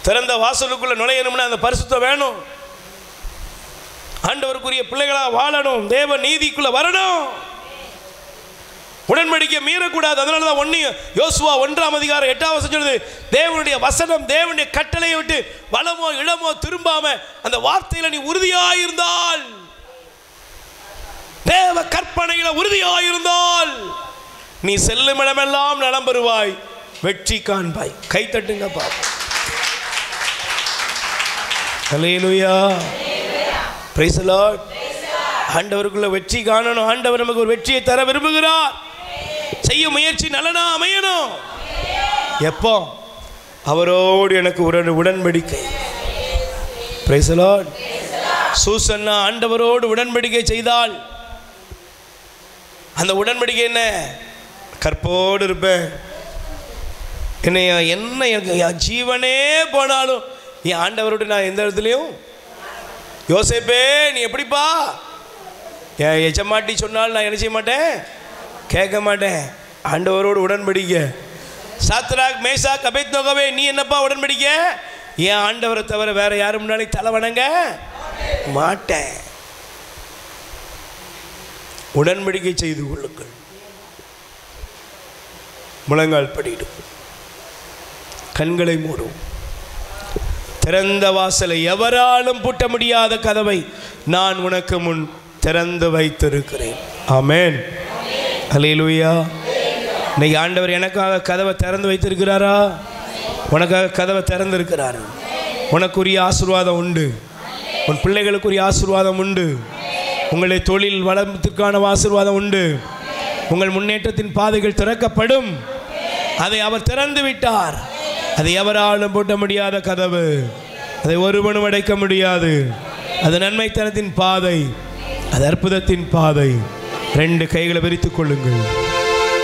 திறந்த வாசலுக்குள்ள நுழையணும்னா அந்த பரிசுத்தம் வேணும். ஆண்டவருக்குரிய பிள்ளைகளாக வாழணும், தேவ நீதிக்குள்ள வரணும், உடன்படிக்கை மீறக்கூடாது. அதனால தான் யோசுவா 1:8 சொல்லுது, தேவனுடைய வசனம், தேவனுடைய கட்டளையை விட்டு வலமோ இடமோ திரும்பாம அந்த வார்த்தையில நீ உறுதியாயிருந்தால், தேவ கற்பனையில உறுதியாயிருந்தால் நீ செல்லும் இடமெல்லாம் நலம் பெறுவாய், வெற்றி காண்பாய். கை தட்டுங்க பாப்போம். ஹல்லேலூயா, பிரைஸ் தி லார்ட். ஆண்டவருக்குள்ள வெற்றி காணணும். ஆண்டவர் நமக்கு ஒரு வெற்றியை தர விரும்புகிறார். செய்ய முயற்சி நல்லனா அமையணும். எப்போ? அவரோடு எனக்கு உடன்படிக்கை. Price the Lord. சூசன்னா ஆண்டவரோடு உடன்படிக்கை செய்தால் அந்த உடன்படிக்கை என்ன? கற்போடு இருப்பேன், என்ன எனக்கு ஜீவனே போனாலும் என் ஆண்டவரோடு நான் எந்த இடத்துலையும். யோசேப்பே நீ எப்படிப்பா? என் எஜமாட்டி சொன்னால் நான் என்ன செய்ய மாட்டேன், கேட்க மாட்டேன். ஆண்டவரோடு உடன்படிக்கை. சாத்ராக் மேஷாக் அபேத்நேகோவே நீ என்னப்பா உடன்படிக்கை? என் ஆண்டவரை தவிர வேற யாரும் முன்னாடி தலை வணங்க மாட்டேன். உடன்படிக்கை செய்து கொள்ளுங்கள். முழங்கால் படிடும், கண்களை மூடும். திறந்த வாசலை, எவராலும் பூட்ட முடியாத கதவை நான் உனக்கு முன் திறந்து வைத்திருக்கிறேன். ஆமென், அல்லேலூயா. இன்னைக்கு ஆண்டவர் எனக்காக கதவை திறந்து வைத்திருக்கிறாரா? உனக்காக கதவை திறந்திருக்கிறாரு. உனக்குரிய ஆசீர்வாதம் உண்டு, உன் பிள்ளைகளுக்குரிய ஆசீர்வாதம் உண்டு, உங்களுடைய தொழில் வளத்திற்கான ஆசீர்வாதம் உண்டு, உங்கள் முன்னேற்றத்தின் பாதைகள் திறக்கப்படும். அதை அவர் திறந்து விட்டார். அதை எவராலும் பூட்ட முடியாத கதவு, அதை ஒருவனும் அடைக்க முடியாது. அது நன்மைத்தனத்தின் பாதை, அது அற்புதத்தின் பாதை. 2 கைகளை விரித்துக் கொள்ளுங்கள்.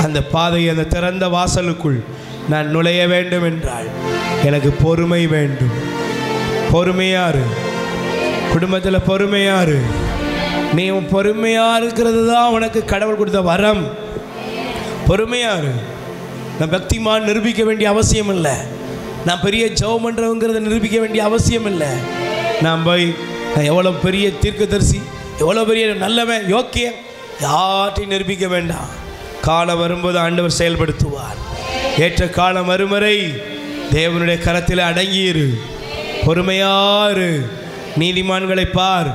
அந்த பாதை, அந்த திறந்த வாசலுக்குள் நான் நுழைய வேண்டும் என்றால் எனக்கு பொறுமை வேண்டும். பொறுமையாரு, குடும்பத்தில் பொறுமையாரு. நீ பொறுமையா இருக்கிறது தான் உனக்கு கடவுள் கொடுத்த வரம். பொறுமையாரு. நான் பக்திமான் நிரூபிக்க வேண்டிய அவசியம் இல்லை, நான் பெரிய ஜெபம் பண்ணுறவங்கிறத நிரூபிக்க வேண்டிய அவசியம் இல்லை. நான் போய் நான் எவ்வளோ பெரிய தீர்க்கதரிசி, எவ்வளோ பெரிய நல்லவன், யோக்கியம், யார்ட்டையும் நிரூபிக்க வேண்டாம். காலம் வரும்போது ஆண்டவர் செயல்படுத்துவார். ஏற்ற காலம் வரும் வரை தேவனுடைய கரத்தில் அடங்கியிரு, பொறுமையாரு. நீதிமான்களை பார்,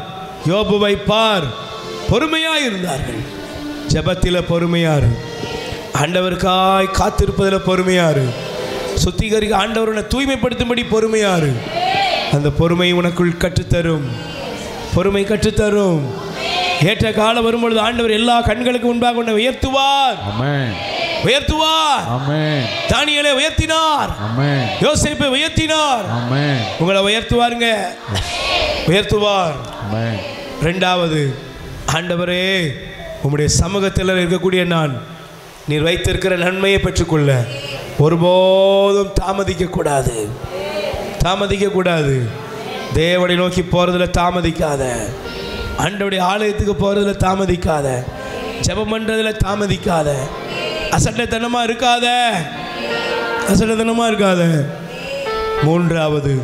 யோபுவை பார், பொறுமையாக இருந்தார்கள். ஜெபத்தில் பொறுமையாரு, ஆண்டவருக்காய் காத்திருப்பதில் பொறுமையாரு, சுத்திகரிக்க ஆண்டவரை தூய்மைப்படுத்தும்படி பொறுமையாரு. அந்த பொறுமை உனக்குள் கற்றுத்தரும், பொறுமை கற்றுத்தரும். ஏற்ற காலம் வரும்பொழுது ஆண்டவர் எல்லா கண்களுக்கு முன்பாக உன்னை உயர்த்துவார். ஆமென், உயர்த்துவார். ஆமென். தானியேலை உயர்த்தினார். ஆமென். யோசேப்பை உயர்த்தினார். ஆமென். உங்களை உயர்த்துவாருங்க, உயர்த்துவார். ஆமென். 2வது, ஆண்டவரே உம்முடைய சமூகத்தில் இருக்கக்கூடிய நான் நீர் வைத்திருக்கிற நன்மையை பெற்றுக்கொள்ள ஒருபோதும் தாமதிக்க கூடாது, தாமதிக்க கூடாது. தேவனை நோக்கி போறதுல தாமதிக்காத, ஆண்டவருடைய ஆலயத்துக்கு போறதுல தாமதிக்காத, ஜெபம் பண்றதுல தாமதிக்காத, அசட்டத்தனமா இருக்காத, அசட்டத்தனமா இருக்காத. 3வது,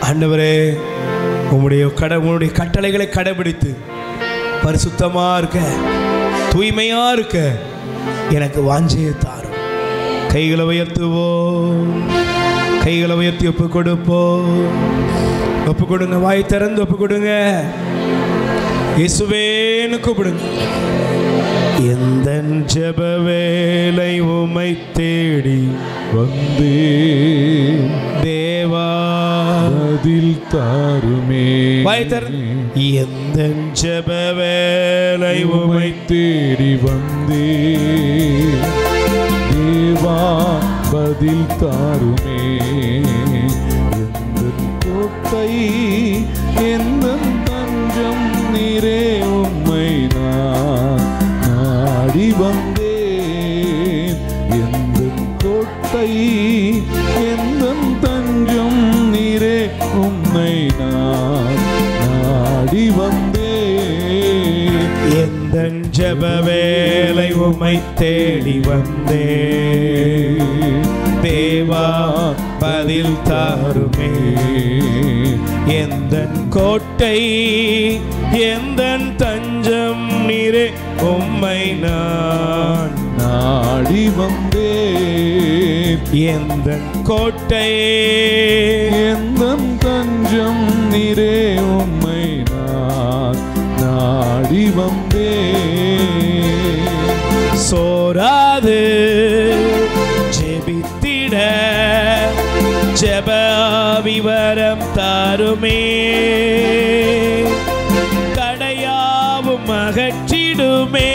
ஆண்டவரே உம்முடைய கட்டளைகளை கடைபிடித்து பரிசுத்தமா இருக்க, தூய்மையா இருக்க எனக்கு வாஞ்சையை தாரும். கைகளை உயர்த்துவோம், கைகளை உயர்த்தி ஒப்பு கொடுப்போம். ஒப்பு கொடுங்க, வாய் திறந்து ஒப்பு கொடுங்க. இயேசுவேன்னு கூப்பிடுங்க. எந்த ஜெப வேளை உம்மை தேடி வந்தே தேவா பதில் தாருமே. வாய் திறந்து. எந்த ஜெப வேளை உம்மை தேடி வந்தே தேவா பதில் தாருமே. எந்த கோட்டை எந்த தஞ்சம் நீரே, உம்மை நான் நாடி வந்தேன். எந்த கோட்டை எந்த தஞ்சம் நீரே, உம்மை நான் நாடி வந்தேன். எந்த ஜெப வேளை உம்மை தேடி வந்தேன் தேவா பதில் தாருமே. எந்தன் கோட்டை எந்தன் தஞ்சம் நீரே, உம்மை நான் நாடி வந்தேன். எந்தன் கோட்டை எந்தன் தஞ்சம் நீரே, உம்மை நான் நாடி வந்தேன். சோராது ஜெபித்திட ஜெப விவரம் தாருமே, கடையாவும் அகற்றிடுமே,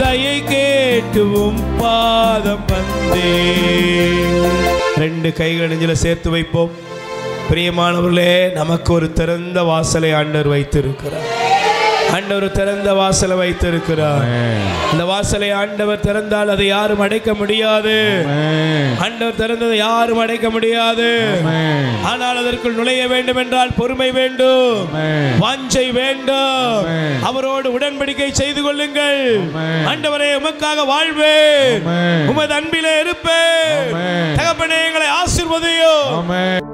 தயை கேட்டுவும் பாதம் வந்தே. 2 கைகள் நெஞ்சில சேர்த்து வைப்போம். பிரியமானவர்களே, நமக்கு ஒரு திறந்த வாசலை ஆண்டவர் வைத்திருக்கிறார். ஆண்டவர் திறந்த வாசலை வைத்திருக்கிறார். இந்த வாசலை ஆண்டவர் திறந்தால் அதை யாரும் அடைக்க முடியாது. ஆண்டவர் திறந்ததை யாரும் அடைக்க முடியாது. ஆனால் அதற்குள் நுழைய வேண்டும் என்றால் பொறுமை வேண்டும், வாஞ்சை வேண்டும். அவரோடு உடன்படிக்கை செய்து கொள்ளுங்கள். ஆண்டவரே, உமக்காக வாழ்வேன், உமது அன்பிலே இருப்பேன். தகப்பனே, எங்களை ஆசீர்வதியும்.